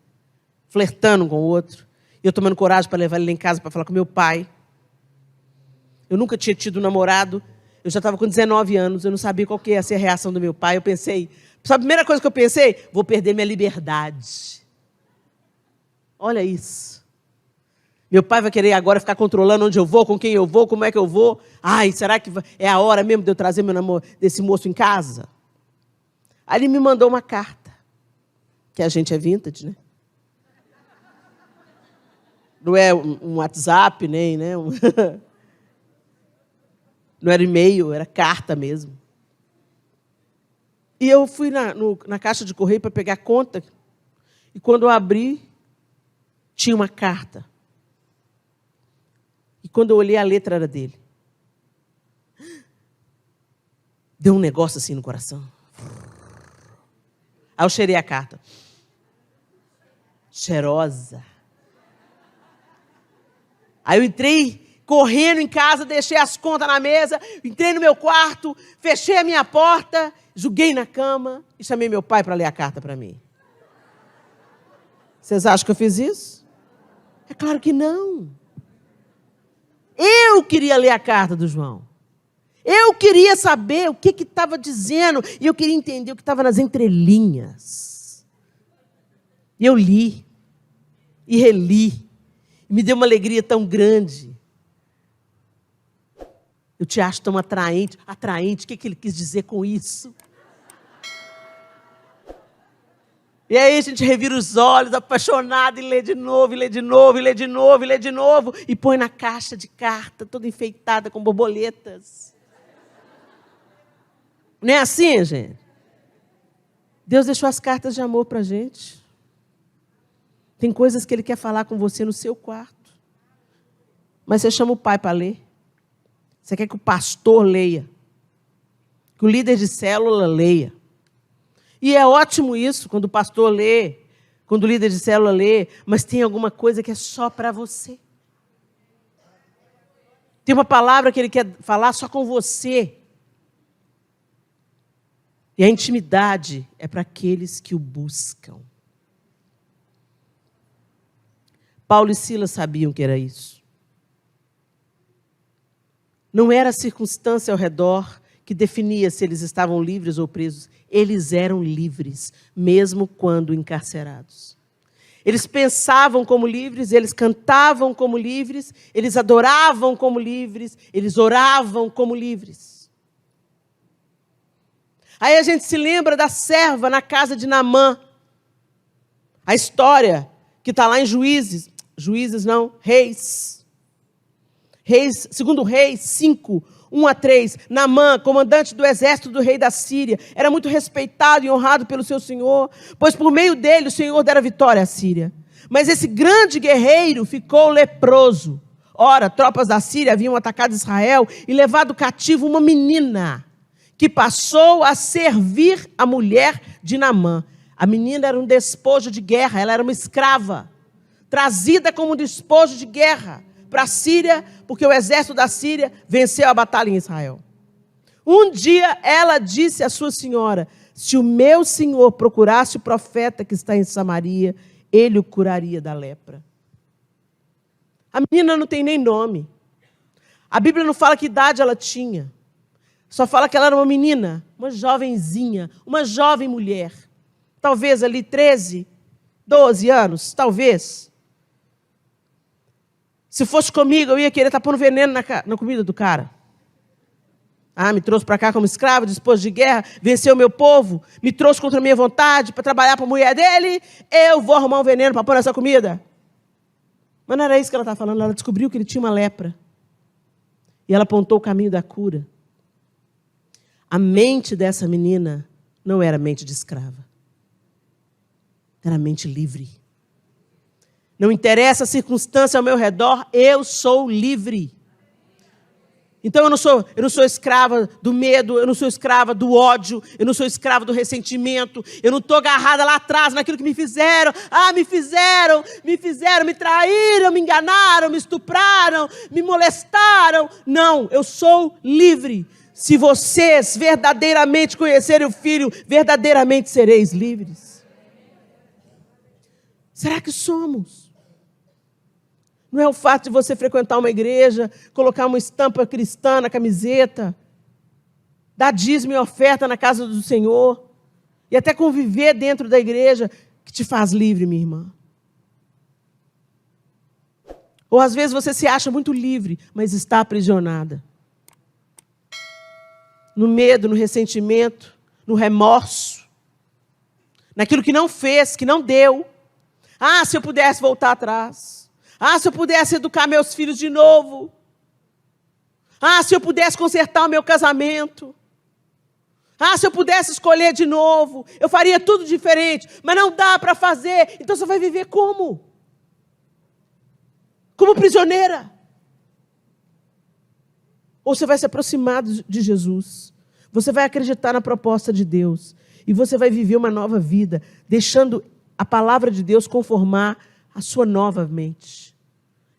Flertando com o outro. E eu tomando coragem para levar ele lá em casa para falar com meu pai. Eu nunca tinha tido um namorado. Eu já estava com 19 anos. Eu não sabia qual que ia ser a reação do meu pai. Eu pensei... Sabe a primeira coisa que eu pensei? Vou perder minha liberdade. Olha isso. Meu pai vai querer agora ficar controlando onde eu vou, com quem eu vou, como é que eu vou. Ai, será que é a hora mesmo de eu trazer desse moço em casa? Aí ele me mandou uma carta. Que a gente é vintage, né? Não é um WhatsApp, nem, né? Não era e-mail, era carta mesmo. E eu fui na caixa de correio para pegar a conta. E quando eu abri, tinha uma carta. E quando eu olhei, a letra era dele. Deu um negócio assim no coração. Aí eu cheirei a carta. Cheirosa. Aí eu entrei correndo em casa, deixei as contas na mesa, entrei no meu quarto, fechei a minha porta, joguei na cama e chamei meu pai para ler a carta para mim. Vocês acham que eu fiz isso? É claro que não. Eu queria ler a carta do João. Eu queria saber o que estava dizendo e eu queria entender o que estava nas entrelinhas. E eu li e reli. E me deu uma alegria tão grande. Eu te acho tão atraente. Atraente, o que ele quis dizer com isso? E aí a gente revira os olhos, apaixonado, e lê de novo, e lê de novo, e lê de novo, e lê de novo, e põe na caixa de carta, toda enfeitada com borboletas. Não é assim, gente? Deus deixou as cartas de amor para a gente. Tem coisas que Ele quer falar com você no seu quarto. Mas você chama o pai para ler. Você quer que o pastor leia. Que o líder de célula leia. E é ótimo isso, quando o pastor lê, quando o líder de célula lê, mas tem alguma coisa que é só para você. Tem uma palavra que ele quer falar só com você. E a intimidade é para aqueles que o buscam. Paulo e Silas sabiam que era isso. Não era a circunstância ao redor que definia se eles estavam livres ou presos. Eles eram livres, mesmo quando encarcerados. Eles pensavam como livres, eles cantavam como livres, eles adoravam como livres, eles oravam como livres. Aí a gente se lembra da serva na casa de Naamã. A história que está lá em Juízes. Juízes não, Reis. Reis, segundo Reis 5, 1-3, Naamã, comandante do exército do rei da Síria, era muito respeitado e honrado pelo seu senhor, pois por meio dele o Senhor dera vitória à Síria. Mas esse grande guerreiro ficou leproso. Ora, tropas da Síria haviam atacado Israel e levado cativo uma menina, que passou a servir a mulher de Naamã. A menina era um despojo de guerra, ela era uma escrava, trazida como despojo de guerra para a Síria, porque o exército da Síria venceu a batalha em Israel. Um dia ela disse à sua senhora: se o meu senhor procurasse o profeta que está em Samaria, ele o curaria da lepra. A menina não tem nem nome. A Bíblia não fala que idade ela tinha. Só fala que ela era uma menina, uma jovenzinha, uma jovem mulher. Talvez ali 13, 12 anos, talvez. Se fosse comigo, eu ia querer estar pondo veneno na comida do cara. Ah, me trouxe para cá como escravo, disposto de guerra, venceu o meu povo, me trouxe contra a minha vontade para trabalhar para a mulher dele, eu vou arrumar um veneno para pôr nessa comida. Mas não era isso que ela estava falando, ela descobriu que ele tinha uma lepra. E ela apontou o caminho da cura. A mente dessa menina não era mente de escrava. Era mente livre. Não interessa a circunstância ao meu redor, eu sou livre. Então eu não sou escrava do medo, eu não sou escrava do ódio, eu não sou escrava do ressentimento, eu não estou agarrada lá atrás naquilo que me fizeram. Me traíram, me enganaram, me estupraram, me molestaram. Não, eu sou livre. Se vocês verdadeiramente conhecerem o Filho, verdadeiramente sereis livres. Será que somos? Não é o fato de você frequentar uma igreja, colocar uma estampa cristã na camiseta, dar dízimo e oferta na casa do Senhor, e até conviver dentro da igreja, que te faz livre, minha irmã. Ou às vezes você se acha muito livre, mas está aprisionada. No medo, no ressentimento, no remorso, naquilo que não fez, que não deu. Se eu pudesse voltar atrás. Se eu pudesse educar meus filhos de novo. Se eu pudesse consertar o meu casamento. Se eu pudesse escolher de novo, eu faria tudo diferente. Mas não dá para fazer. Então você vai viver como? Como prisioneira. Ou você vai se aproximar de Jesus. Você vai acreditar na proposta de Deus. E você vai viver uma nova vida, deixando a palavra de Deus conformar a sua nova mente.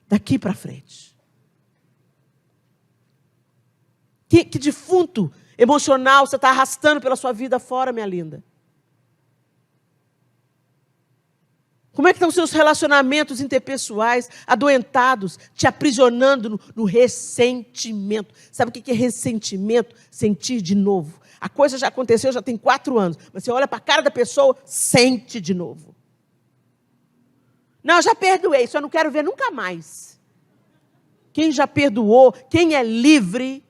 Daqui para frente. Que defunto emocional você está arrastando pela sua vida fora, minha linda? Como é que estão os seus relacionamentos interpessoais adoentados, te aprisionando no ressentimento? Sabe o que é ressentimento? Sentir de novo. A coisa já aconteceu, já tem 4 anos. Mas você olha para a cara da pessoa, sente de novo. Não, já perdoei, só não quero ver nunca mais. Quem já perdoou, quem é livre,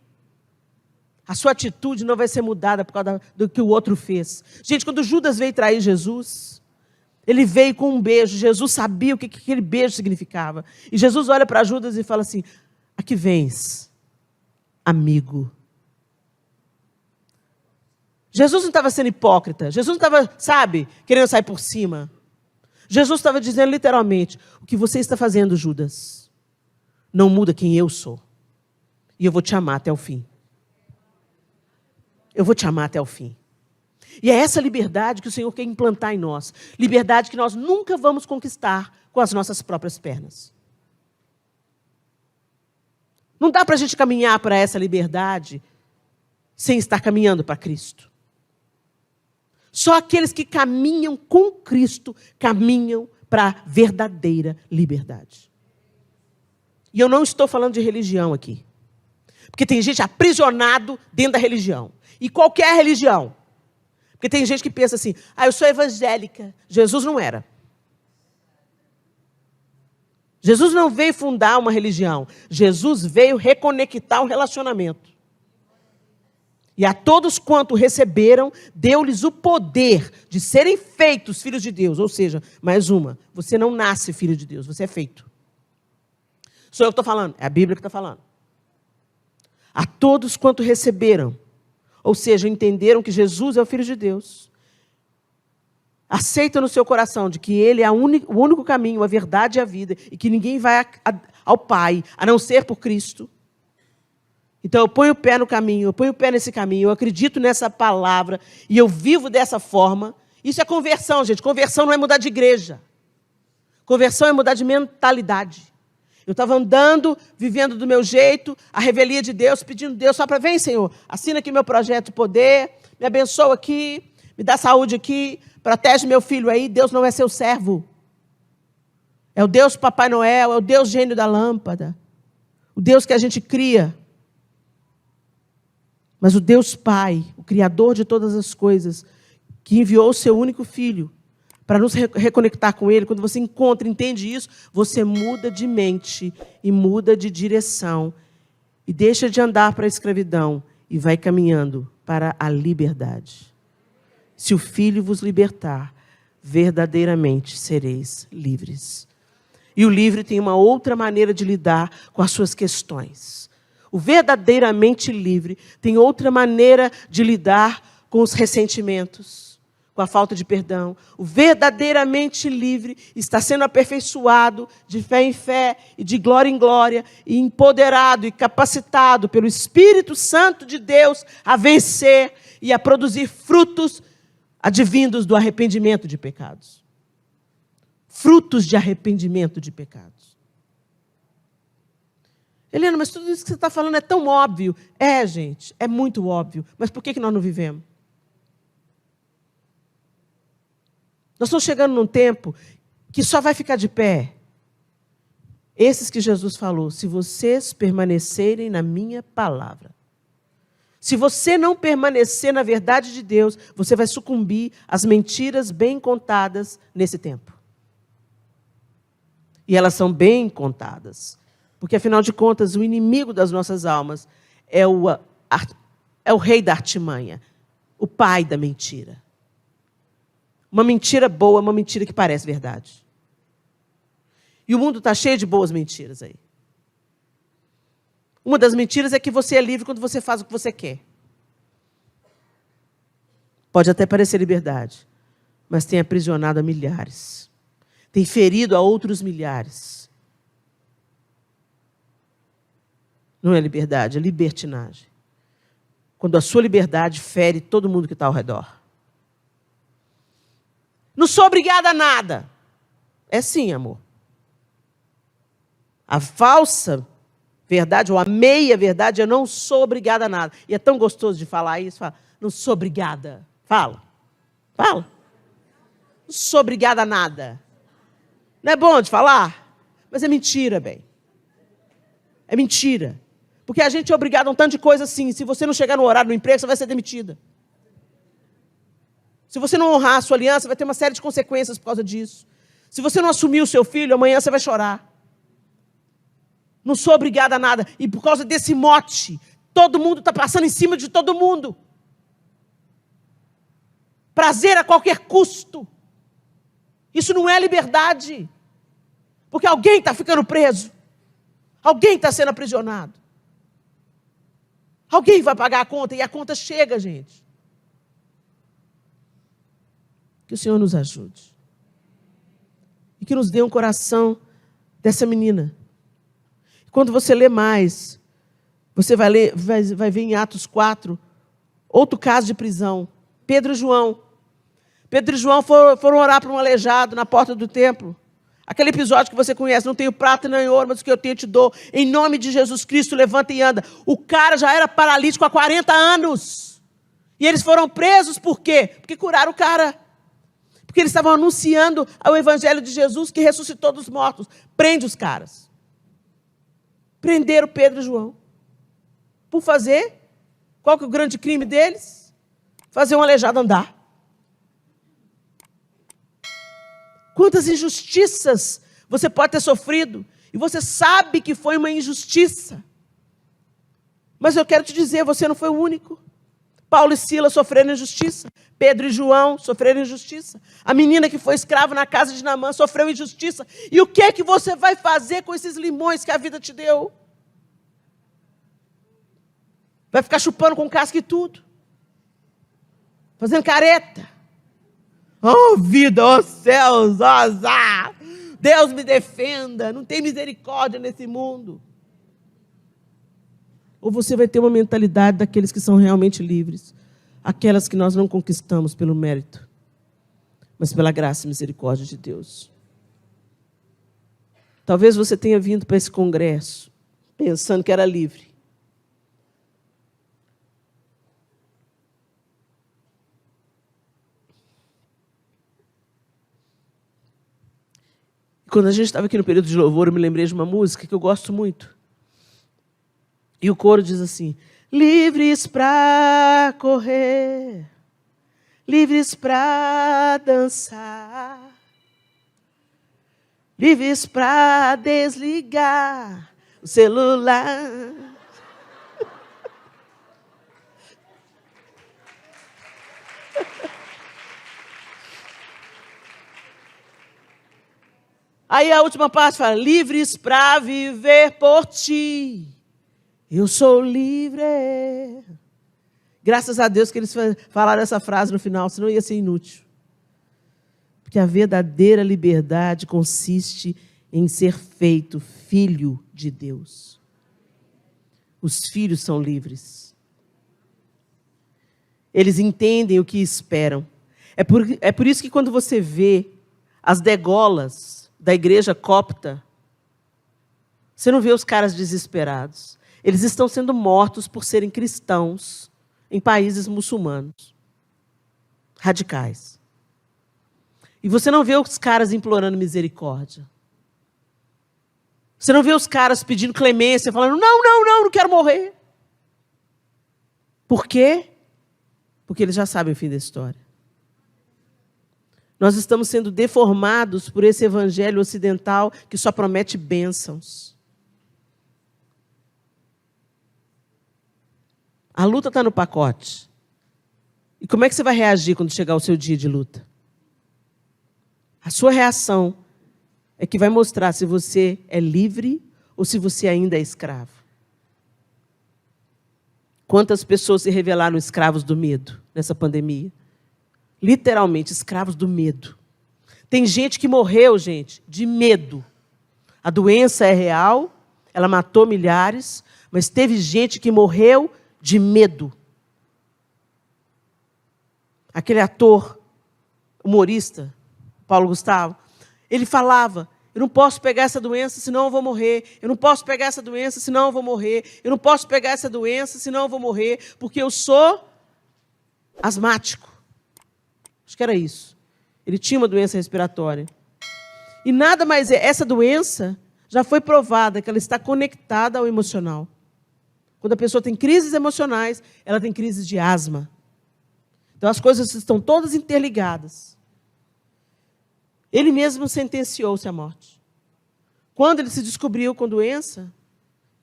a sua atitude não vai ser mudada por causa do que o outro fez. Gente, quando Judas veio trair Jesus, ele veio com um beijo. Jesus sabia o que aquele beijo significava. E Jesus olha para Judas e fala assim: aqui vens, amigo. Jesus não estava sendo hipócrita. Jesus não estava, querendo sair por cima. Jesus estava dizendo literalmente: o que você está fazendo, Judas, não muda quem eu sou. E eu vou te amar até o fim. Eu vou te amar até o fim. E é essa liberdade que o Senhor quer implantar em nós. Liberdade que nós nunca vamos conquistar com as nossas próprias pernas. Não dá para a gente caminhar para essa liberdade sem estar caminhando para Cristo. Só aqueles que caminham com Cristo caminham para a verdadeira liberdade. E eu não estou falando de religião aqui. Porque tem gente aprisionado dentro da religião. E qualquer religião. Porque tem gente que pensa assim: eu sou evangélica. Jesus não era. Jesus não veio fundar uma religião. Jesus veio reconectar um relacionamento. E a todos quanto receberam, deu-lhes o poder de serem feitos filhos de Deus. Ou seja, mais uma, você não nasce filho de Deus, você é feito. Sou eu que estou falando, é a Bíblia que está falando. A todos quanto receberam, ou seja, entenderam que Jesus é o Filho de Deus, aceitam no seu coração de que Ele é o único caminho, a verdade e a vida, e que ninguém vai ao Pai, a não ser por Cristo. Então eu ponho o pé no caminho, eu ponho o pé nesse caminho, eu acredito nessa palavra, e eu vivo dessa forma. Isso é conversão, gente. Conversão não é mudar de igreja. Conversão é mudar de mentalidade. Eu estava andando, vivendo do meu jeito, a revelia de Deus, pedindo a Deus só para: vem, Senhor, assina aqui meu projeto de poder, me abençoa aqui, me dá saúde aqui, protege meu filho aí. Deus não é seu servo. É o Deus Papai Noel, é o Deus gênio da lâmpada, o Deus que a gente cria. Mas o Deus Pai, o Criador de todas as coisas, que enviou o seu único Filho para nos reconectar com Ele, quando você encontra, entende isso, você muda de mente e muda de direção e deixa de andar para a escravidão e vai caminhando para a liberdade. Se o Filho vos libertar, verdadeiramente sereis livres. E o livre tem uma outra maneira de lidar com as suas questões. O verdadeiramente livre tem outra maneira de lidar com os ressentimentos, com a falta de perdão. O verdadeiramente livre está sendo aperfeiçoado de fé em fé e de glória em glória, e empoderado e capacitado pelo Espírito Santo de Deus a vencer e a produzir frutos advindos do arrependimento de pecados. Frutos de arrependimento de pecados. Helena, mas tudo isso que você está falando é tão óbvio. É, gente, é muito óbvio. Mas por que nós não vivemos? Nós estamos chegando num tempo que só vai ficar de pé esses que Jesus falou: se vocês permanecerem na minha palavra. Se você não permanecer na verdade de Deus, você vai sucumbir às mentiras bem contadas nesse tempo. E elas são bem contadas. Porque, afinal de contas, o inimigo das nossas almas é o rei da artimanha, o pai da mentira. Uma mentira boa é uma mentira que parece verdade. E o mundo está cheio de boas mentiras aí. Uma das mentiras é que você é livre quando você faz o que você quer. Pode até parecer liberdade, mas tem aprisionado a milhares. Tem ferido a outros milhares. Não é liberdade, é libertinagem. Quando a sua liberdade fere todo mundo que está ao redor. Não sou obrigada a nada. É sim, amor. A falsa verdade, ou a meia-verdade, eu não sou obrigada a nada. E é tão gostoso de falar isso. Fala, não sou obrigada. Fala. Não sou obrigada a nada. Não é bom de falar? Mas é mentira, bem. É mentira. Porque a gente é obrigado a um tanto de coisa assim. Se você não chegar no horário do emprego, você vai ser demitida. Se você não honrar a sua aliança, vai ter uma série de consequências por causa disso. Se você não assumir o seu filho, amanhã você vai chorar. Não sou obrigada a nada. E por causa desse mote, todo mundo está passando em cima de todo mundo. Prazer a qualquer custo. Isso não é liberdade. Porque alguém está ficando preso. Alguém está sendo aprisionado. Alguém vai pagar a conta e a conta chega, gente. Que o Senhor nos ajude. E que nos dê um coração dessa menina. Quando você lê mais, você vai ver em Atos 4, outro caso de prisão. Pedro e João. Pedro e João foram orar para um aleijado na porta do templo. Aquele episódio que você conhece: não tenho prata nem ouro, mas o que eu tenho eu te dou. Em nome de Jesus Cristo, levanta e anda. O cara já era paralítico há 40 anos. E eles foram presos por quê? Porque curaram o cara. Porque eles estavam anunciando o evangelho de Jesus que ressuscitou dos mortos. Prende os caras. Prenderam Pedro e João. Por fazer? Qual que é o grande crime deles? Fazer um aleijado andar. Quantas injustiças você pode ter sofrido e você sabe que foi uma injustiça. Mas eu quero te dizer, você não foi o único. Paulo e Silas sofreram injustiça. Pedro e João sofreram injustiça. A menina que foi escrava na casa de Naamã sofreu injustiça. E o que é que você vai fazer com esses limões que a vida te deu? Vai ficar chupando com casca e tudo? Fazendo careta? Oh, vida, oh céus, oh azar! Deus me defenda, não tem misericórdia nesse mundo. Ou você vai ter uma mentalidade daqueles que são realmente livres, aquelas que nós não conquistamos pelo mérito, mas pela graça e misericórdia de Deus. Talvez você tenha vindo para esse congresso pensando que era livre. Quando a gente estava aqui no período de louvor, eu me lembrei de uma música que eu gosto muito. E o coro diz assim: livres para correr, livres para dançar, livres para desligar o celular. Aí a última parte fala: livres para viver por ti Eu sou livre. Graças a Deus que eles falaram essa frase no final, senão ia ser inútil. Porque a verdadeira liberdade consiste em ser feito filho de Deus. Os filhos são livres. Eles entendem o que esperam. É por isso que quando você vê as degolas da igreja copta, você não vê os caras desesperados. Eles estão sendo mortos por serem cristãos em países muçulmanos, radicais. E você não vê os caras implorando misericórdia. Você não vê os caras pedindo clemência, falando, não quero morrer. Por quê? Porque eles já sabem o fim da história. Nós estamos sendo deformados por esse evangelho ocidental que só promete bênçãos. A luta está no pacote. E como é que você vai reagir quando chegar o seu dia de luta? A sua reação é que vai mostrar se você é livre ou se você ainda é escravo. Quantas pessoas se revelaram escravos do medo nessa pandemia? Literalmente, escravos do medo. Tem gente que morreu, gente, de medo. A doença é real, ela matou milhares, mas teve gente que morreu de medo. Aquele ator, humorista, Paulo Gustavo, ele falava, eu não posso pegar essa doença, senão eu vou morrer. Eu não posso pegar essa doença, senão eu vou morrer. Eu não posso pegar essa doença, senão eu vou morrer, porque eu sou asmático. Acho que era isso. Ele tinha uma doença respiratória. E nada mais é, essa doença já foi provada que ela está conectada ao emocional. Quando a pessoa tem crises emocionais, ela tem crises de asma. Então as coisas estão todas interligadas. Ele mesmo sentenciou-se à morte. Quando ele se descobriu com doença,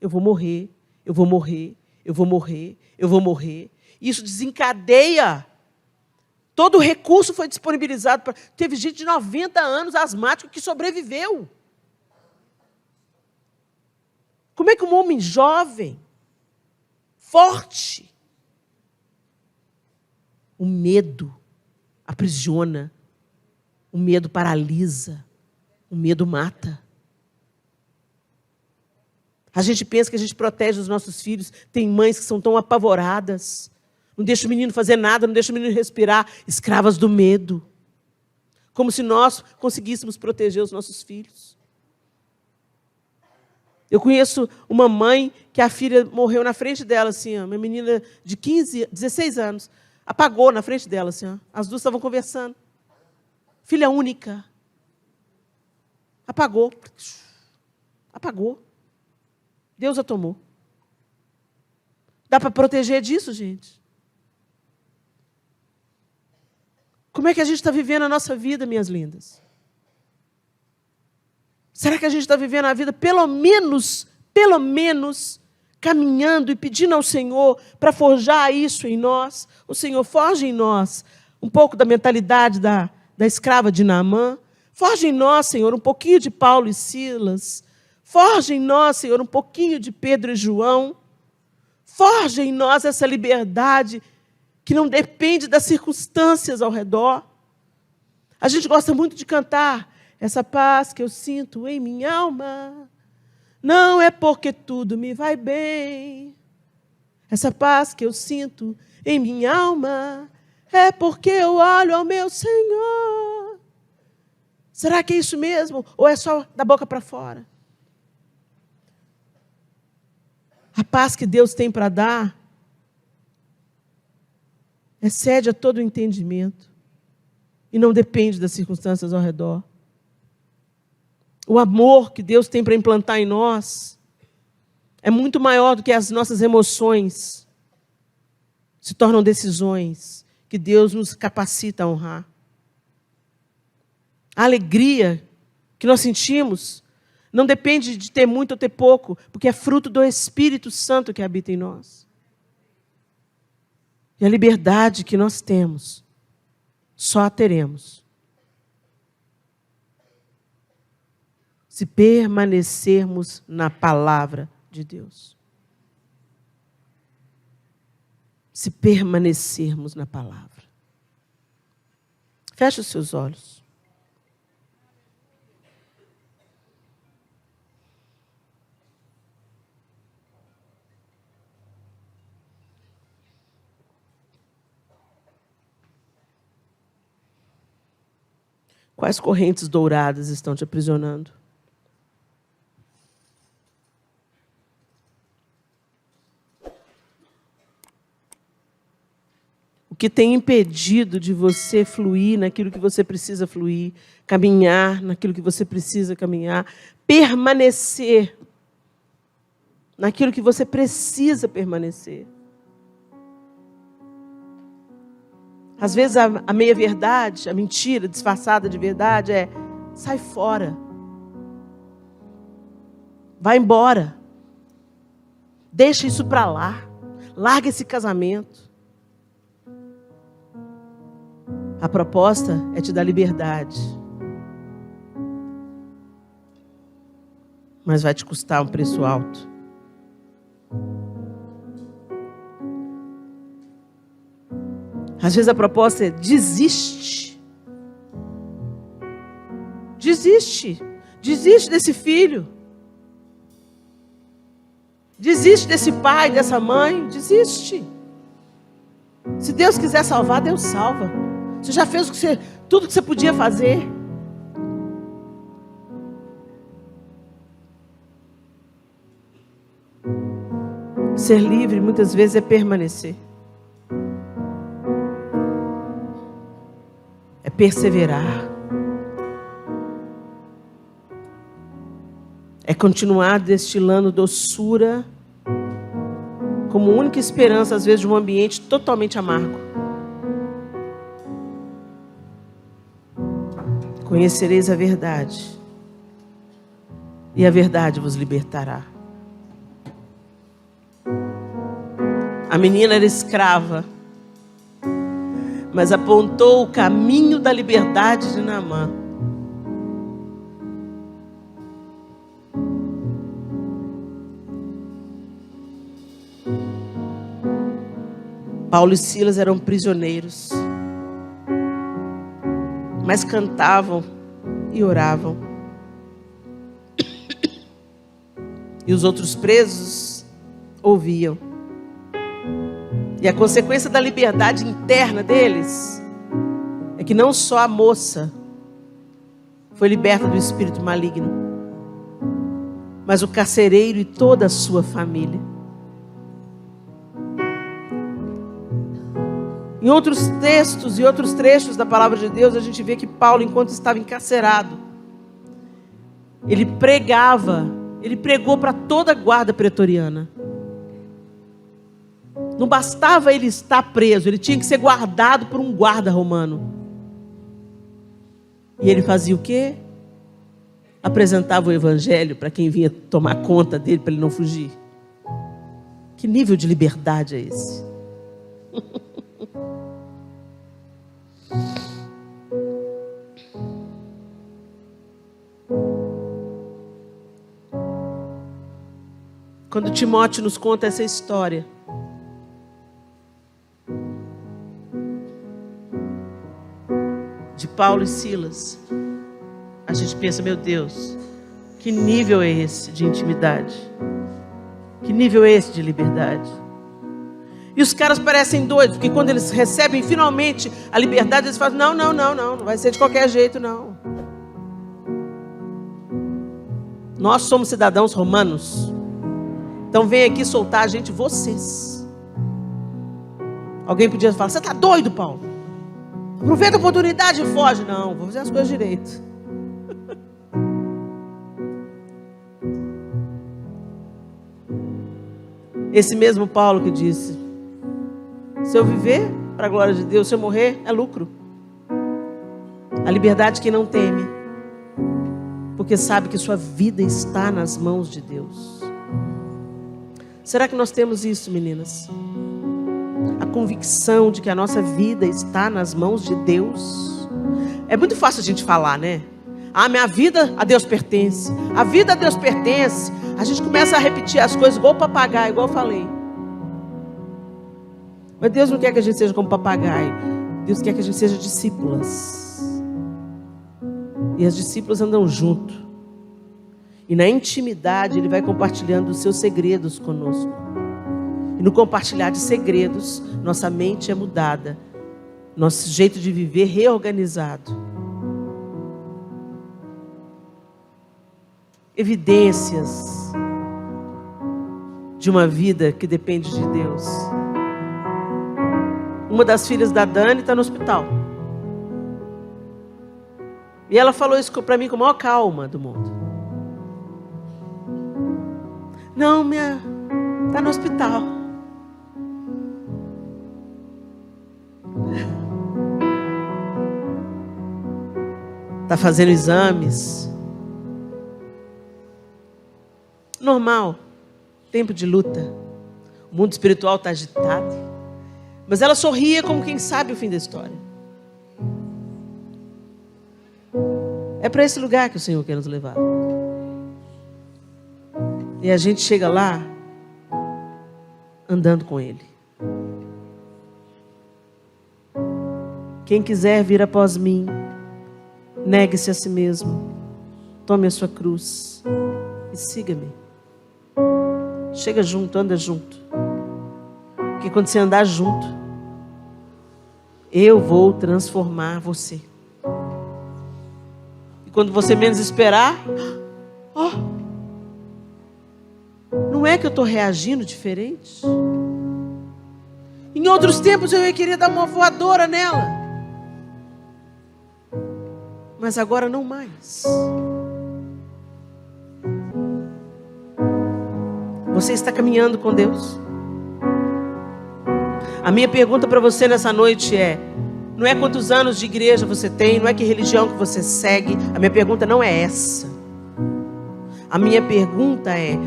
eu vou morrer, eu vou morrer, eu vou morrer, eu vou morrer. Isso desencadeia. Todo o recurso foi disponibilizado. Teve gente de 90 anos, asmático, que sobreviveu. Como é que um homem jovem, forte, o medo aprisiona, o medo paralisa, o medo mata. A gente pensa que a gente protege os nossos filhos. Tem mães que são tão apavoradas. Não deixa o menino fazer nada, não deixa o menino respirar. Escravas do medo. Como se nós conseguíssemos proteger os nossos filhos. Eu conheço uma mãe que a filha morreu na frente dela, assim, ó, uma menina de 16 anos. Apagou na frente dela, assim, ó. As duas estavam conversando. Filha única. Apagou. Apagou. Deus a tomou. Dá para proteger disso, gente? Como é que a gente está vivendo a nossa vida, minhas lindas? Será que a gente está vivendo a vida, pelo menos, caminhando e pedindo ao Senhor para forjar isso em nós? O Senhor forja em nós um pouco da mentalidade da escrava de Naamã. Forja em nós, Senhor, um pouquinho de Paulo e Silas. Forja em nós, Senhor, um pouquinho de Pedro e João. Forja em nós essa liberdade que não depende das circunstâncias ao redor. A gente gosta muito de cantar essa paz que eu sinto em minha alma. Não é porque tudo me vai bem. Essa paz que eu sinto em minha alma é porque eu olho ao meu Senhor. Será que é isso mesmo? Ou é só da boca para fora? A paz que Deus tem para dar excede a todo o entendimento e não depende das circunstâncias ao redor. O amor que Deus tem para implantar em nós é muito maior do que as nossas emoções. Se tornam decisões que Deus nos capacita a honrar. A alegria que nós sentimos não depende de ter muito ou ter pouco, porque é fruto do Espírito Santo que habita em nós. E a liberdade que nós temos, só a teremos se permanecermos na palavra de Deus. se permanecermos na palavra. Feche os seus olhos. Quais correntes douradas estão te aprisionando? O que tem impedido de você fluir naquilo que você precisa fluir, caminhar naquilo que você precisa caminhar, permanecer naquilo que você precisa permanecer? Às vezes a meia-verdade, a mentira disfarçada de verdade é: sai fora. Vai embora. Deixa isso para lá. Larga esse casamento. A proposta é te dar liberdade. Mas vai te custar um preço alto. Às vezes a proposta é: desiste. Desiste. Desiste desse filho. Desiste desse pai, dessa mãe. Desiste. Se Deus quiser salvar, Deus salva. Você já fez tudo que você podia fazer. Ser livre muitas vezes é permanecer. É perseverar. É continuar destilando doçura como única esperança, às vezes, de um ambiente totalmente amargo. Conhecereis a verdade, e a verdade vos libertará. A menina era escrava, mas apontou o caminho da liberdade de Naamã. Paulo e Silas eram prisioneiros, mas cantavam e oravam. E os outros presos ouviam. E a consequência da liberdade interna deles é que não só a moça foi liberta do espírito maligno, mas o carcereiro e toda a sua família. Em outros textos e outros trechos da palavra de Deus, a gente vê que Paulo, enquanto estava encarcerado, ele pregou para toda a guarda pretoriana. Não bastava ele estar preso, ele tinha que ser guardado por um guarda romano. E ele fazia o quê? Apresentava o evangelho para quem vinha tomar conta dele, para ele não fugir. Que nível de liberdade é esse? Quando Timóteo nos conta essa história, de Paulo e Silas, a gente pensa: meu Deus, que nível é esse de intimidade? Que nível é esse de liberdade? E os caras parecem doidos, porque quando eles recebem finalmente a liberdade, eles falam: não vai ser de qualquer jeito, não. Nós somos cidadãos romanos. Então vem aqui soltar a gente, vocês. Alguém podia falar: você está doido, Paulo? Aproveita a oportunidade e foge. Não, vou fazer as coisas direito. Esse mesmo Paulo que disse: se eu viver para a glória de Deus, se eu morrer, é lucro. A liberdade que não teme, porque sabe que sua vida está nas mãos de Deus. Será que nós temos isso, meninas? A convicção de que a nossa vida está nas mãos de Deus. É muito fácil a gente falar, né? Ah, minha vida a Deus pertence. A vida a Deus pertence. A gente começa a repetir as coisas igual o papagaio, igual eu falei. Mas Deus não quer que a gente seja como papagaio. Deus quer que a gente seja discípulas. E as discípulas andam junto. E na intimidade Ele vai compartilhando os seus segredos conosco. E no compartilhar de segredos, nossa mente é mudada. Nosso jeito de viver reorganizado. Evidências de uma vida que depende de Deus. Uma das filhas da Dani está no hospital. E ela falou isso para mim com a maior calma do mundo. Não, está no hospital. Está fazendo exames. Normal. Tempo de luta. O mundo espiritual está agitado. Mas ela sorria como quem sabe o fim da história. É para esse lugar que o Senhor quer nos levar. E a gente chega lá andando com Ele. Quem quiser vir após mim, negue-se a si mesmo, tome a sua cruz e siga-me. Chega junto, anda junto. Porque quando você andar junto, eu vou transformar você. E quando você menos esperar, não é que eu estou reagindo diferente? Em outros tempos eu ia querer dar uma voadora nela. Mas agora não mais. Você está caminhando com Deus? A minha pergunta para você nessa noite não é quantos anos de igreja você tem, não é que religião que você segue. A minha pergunta não é essa. A minha pergunta é: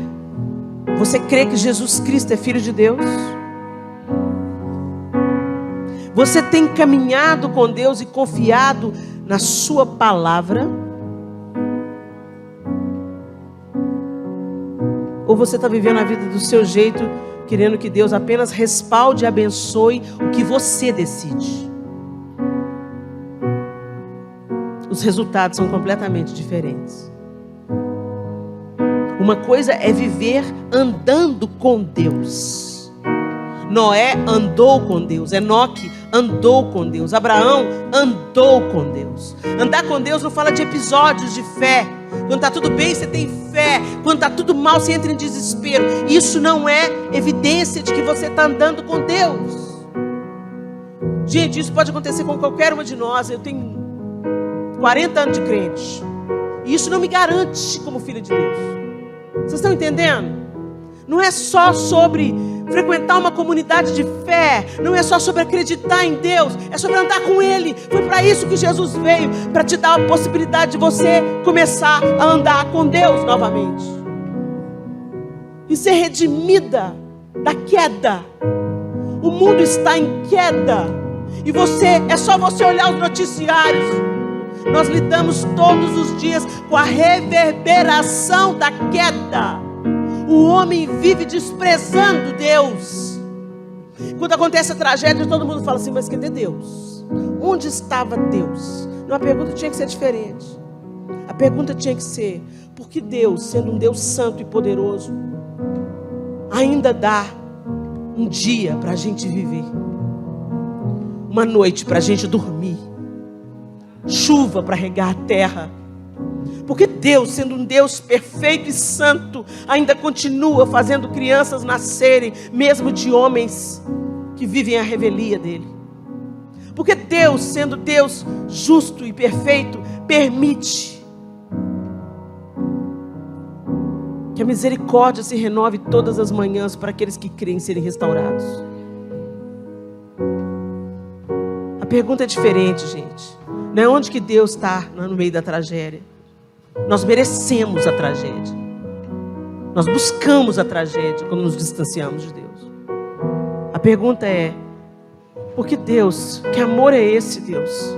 você crê que Jesus Cristo é Filho de Deus? Você tem caminhado com Deus e confiado na sua palavra? Ou você está vivendo a vida do seu jeito, querendo que Deus apenas respalde e abençoe o que você decide? Os resultados são completamente diferentes. Uma coisa é viver andando com Deus. Noé andou com Deus. Enoque andou com Deus. Abraão andou com Deus. Andar com Deus não fala de episódios de fé. Quando está tudo bem, você tem fé. Quando está tudo mal, você entra em desespero. Isso não é evidência de que você está andando com Deus. Gente, isso pode acontecer com qualquer uma de nós. Eu tenho 40 anos de crente. E isso não me garante como filha de Deus. Vocês estão entendendo? Não é só sobre frequentar uma comunidade de fé. Não é só sobre acreditar em Deus. É sobre andar com Ele. Foi para isso que Jesus veio. Para te dar a possibilidade de você começar a andar com Deus novamente. E ser redimida da queda. O mundo está em queda. E é só você olhar os noticiários. Nós lidamos todos os dias com a reverberação da queda. O homem vive desprezando Deus. Quando acontece a tragédia, todo mundo fala assim: mas cadê Deus? Onde estava Deus? Não, a pergunta tinha que ser diferente. A pergunta tinha que ser: por que Deus, sendo um Deus santo e poderoso, ainda dá um dia para a gente viver, uma noite para a gente dormir, chuva para regar a terra? Porque Deus, sendo um Deus perfeito e santo, ainda continua fazendo crianças nascerem, mesmo de homens que vivem a revelia dele. Porque Deus, sendo Deus justo e perfeito, permite que a misericórdia se renove todas as manhãs para aqueles que creem serem restaurados. A pergunta é diferente, gente. Não é onde que Deus está no meio da tragédia. Nós merecemos a tragédia. Nós buscamos a tragédia quando nos distanciamos de Deus. A pergunta é: por que Deus, que amor é esse Deus,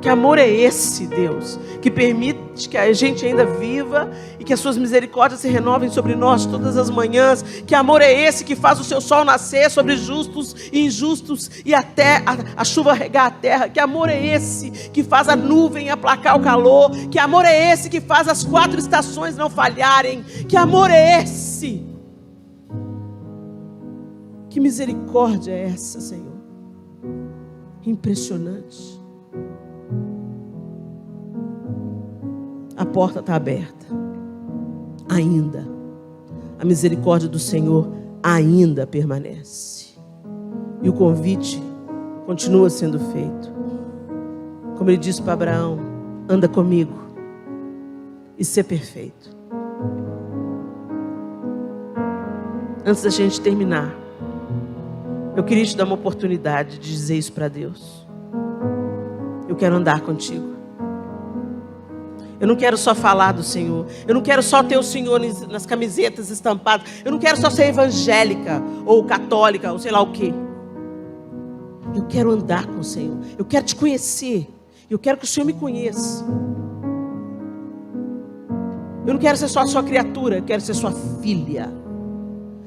Que amor é esse, Deus, que permite que a gente ainda viva e que as suas misericórdias se renovem sobre nós todas as manhãs? Que amor é esse que faz o seu sol nascer sobre justos e injustos e até a chuva regar a terra? Que amor é esse que faz a nuvem aplacar o calor? Que amor é esse que faz as 4 estações não falharem? Que amor é esse? Que misericórdia é essa, Senhor? Impressionante. A porta está aberta. Ainda. A misericórdia do Senhor ainda permanece. E o convite continua sendo feito. Como ele disse para Abraão: anda comigo e ser perfeito. Antes da gente terminar, eu queria te dar uma oportunidade de dizer isso para Deus. Eu quero andar contigo. Eu não quero só falar do Senhor. Eu não quero só ter o Senhor nas camisetas estampadas. Eu não quero só ser evangélica ou católica ou sei lá o quê. Eu quero andar com o Senhor. Eu quero te conhecer. Eu quero que o Senhor me conheça. Eu não quero ser só a sua criatura. Eu quero ser sua filha.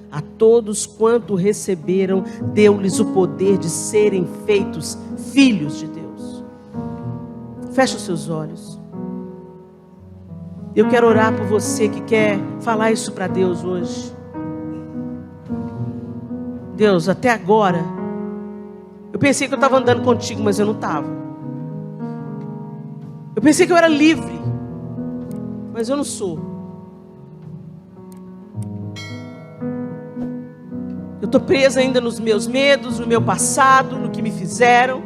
A todos quanto receberam, deu-lhes o poder de serem feitos filhos de Deus. Fecha os seus olhos. Eu quero orar por você que quer falar isso para Deus hoje. Deus, até agora, eu pensei que eu estava andando contigo, mas eu não estava. Eu pensei que eu era livre, mas eu não sou. Eu estou presa ainda nos meus medos, no meu passado, no que me fizeram.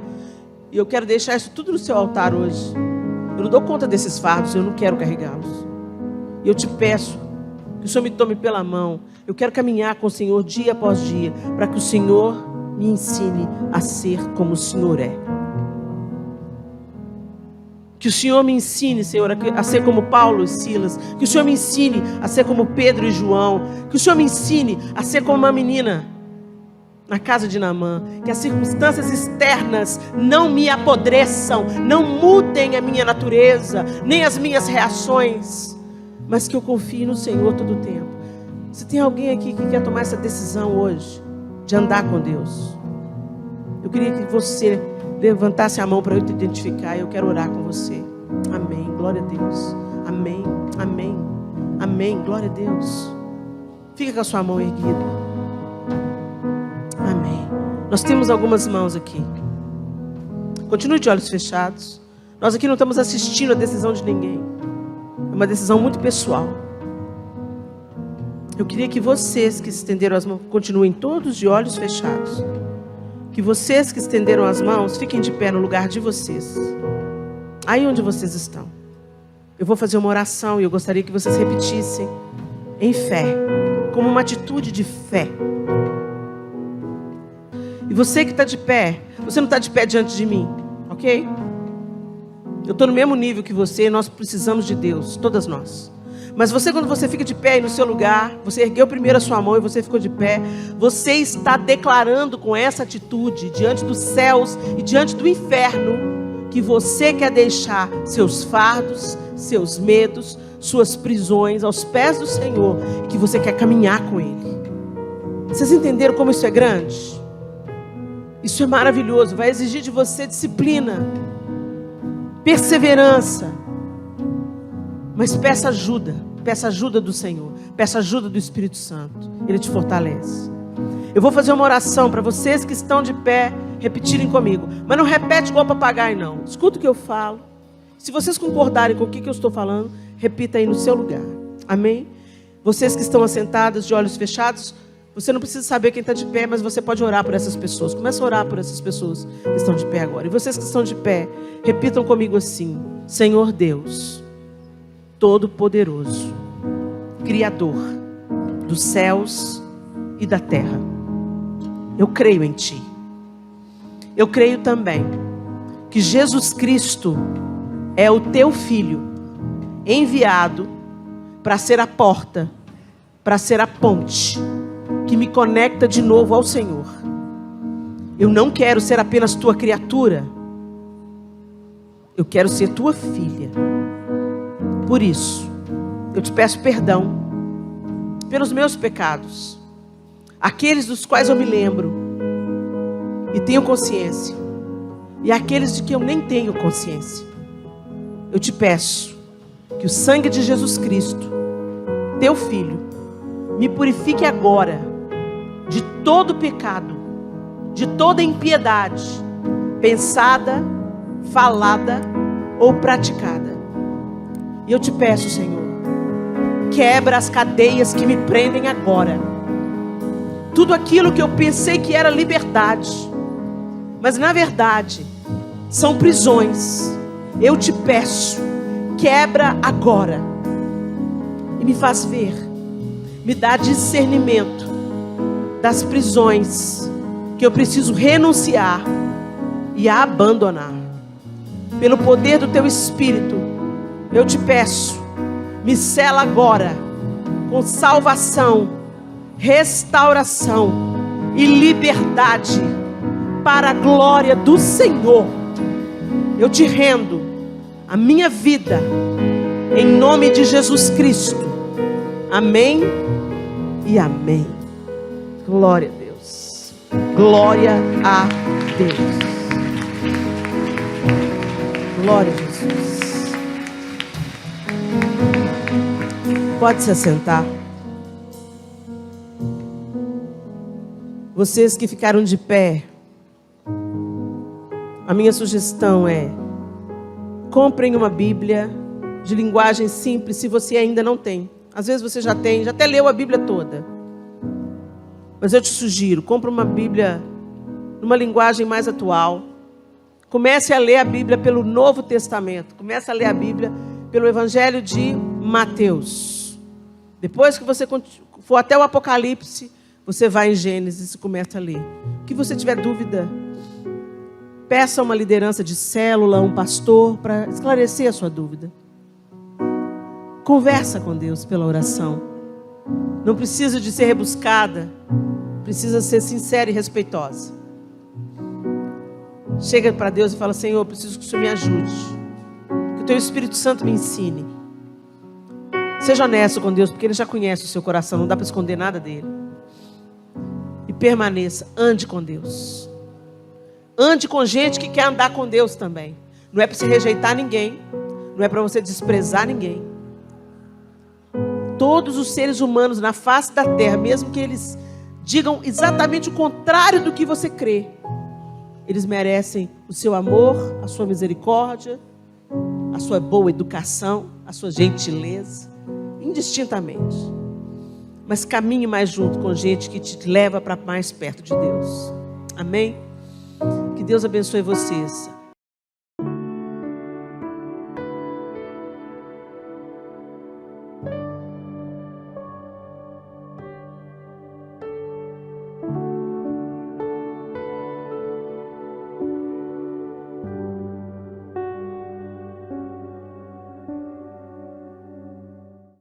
E eu quero deixar isso tudo no seu altar hoje. Eu não dou conta desses fardos, eu não quero carregá-los. E eu te peço que o Senhor me tome pela mão. Eu quero caminhar com o Senhor dia após dia, para que o Senhor me ensine a ser como o Senhor é. Que o Senhor me ensine, Senhor, a ser como Paulo e Silas. Que o Senhor me ensine a ser como Pedro e João. Que o Senhor me ensine a ser como uma menina na casa de Naamã. Que as circunstâncias externas não me apodreçam, não mudem a minha natureza, nem as minhas reações, mas que eu confie no Senhor todo o tempo. Se tem alguém aqui que quer tomar essa decisão hoje, de andar com Deus, eu queria que você levantasse a mão para eu te identificar. Eu quero orar com você. Amém, glória a Deus. Amém, amém, amém, glória a Deus. Fica com a sua mão erguida. Amém. Nós temos algumas mãos aqui. Continue de olhos fechados. Nós aqui não estamos assistindo a decisão de ninguém. É uma decisão muito pessoal. Eu queria que vocês que estenderam as mãos continuem todos de olhos fechados. Que vocês que estenderam as mãos fiquem de pé no lugar de vocês. Aí onde vocês estão. Eu vou fazer uma oração e eu gostaria que vocês repetissem em fé, como uma atitude de fé. E você que está de pé, você não está de pé diante de mim, ok? Eu estou no mesmo nível que você e nós precisamos de Deus, todas nós. Mas você, quando você fica de pé aí no seu lugar, você ergueu primeiro a sua mão e você ficou de pé, você está declarando com essa atitude, diante dos céus e diante do inferno, que você quer deixar seus fardos, seus medos, suas prisões aos pés do Senhor, e que você quer caminhar com Ele. Vocês entenderam como isso é grande? Isso é maravilhoso, vai exigir de você disciplina, perseverança, mas peça ajuda do Senhor, peça ajuda do Espírito Santo, Ele te fortalece. Eu vou fazer uma oração para vocês que estão de pé repetirem comigo, mas não repete igual papagaio não, escuta o que eu falo. Se vocês concordarem com o que eu estou falando, repita aí no seu lugar, amém? Vocês que estão assentados de olhos fechados, você não precisa saber quem está de pé, mas você pode orar por essas pessoas. Começa a orar por essas pessoas que estão de pé agora. E vocês que estão de pé, repitam comigo assim: Senhor Deus, Todo-Poderoso, Criador dos céus e da terra, eu creio em Ti. Eu creio também que Jesus Cristo é o Teu Filho, enviado para ser a porta, para ser a ponte que me conecta de novo ao Senhor. Eu não quero ser apenas Tua criatura. Eu quero ser tua filha. Por isso, eu te peço perdão pelos meus pecados, aqueles dos quais eu me lembro e tenho consciência, e aqueles de que eu nem tenho consciência. Eu te peço que o sangue de Jesus Cristo, teu Filho, me purifique agora de todo pecado, de toda impiedade, pensada, falada ou praticada. E eu te peço, Senhor, quebra as cadeias que me prendem agora. Tudo aquilo que eu pensei que era liberdade, mas na verdade são prisões. Eu te peço, quebra agora e me faz ver, me dá discernimento das prisões que eu preciso renunciar e abandonar. Pelo poder do teu Espírito, eu te peço, me sela agora com salvação, restauração e liberdade para a glória do Senhor. Eu te rendo a minha vida em nome de Jesus Cristo. Amém e amém. Glória a Deus. Glória a Deus. Glória a Jesus. Pode se assentar. Vocês que ficaram de pé, a minha sugestão é: comprem uma Bíblia de linguagem simples, se você ainda não tem. Às vezes você já tem, já até leu a Bíblia toda. Mas eu te sugiro, compre uma Bíblia numa linguagem mais atual. Comece a ler a Bíblia pelo Novo Testamento. Comece a ler a Bíblia pelo Evangelho de Mateus. Depois que você for até o Apocalipse, você vai em Gênesis e começa a ler. O que você tiver dúvida, peça uma liderança de célula, um pastor, para esclarecer a sua dúvida. Conversa com Deus pela oração. Não precisa de ser rebuscada, precisa ser sincera e respeitosa. Chega para Deus e fala: Senhor, eu preciso que o Senhor me ajude, que o teu Espírito Santo me ensine. Seja honesto com Deus, porque Ele já conhece o seu coração, não dá para esconder nada dele. E permaneça, ande com Deus. Ande com gente que quer andar com Deus também. Não é para você rejeitar ninguém, não é para você desprezar ninguém. Todos os seres humanos na face da terra, mesmo que eles digam exatamente o contrário do que você crê, eles merecem o seu amor, a sua misericórdia, a sua boa educação, a sua gentileza, indistintamente. Mas caminhe mais junto com gente que te leva para mais perto de Deus. Amém? Que Deus abençoe vocês.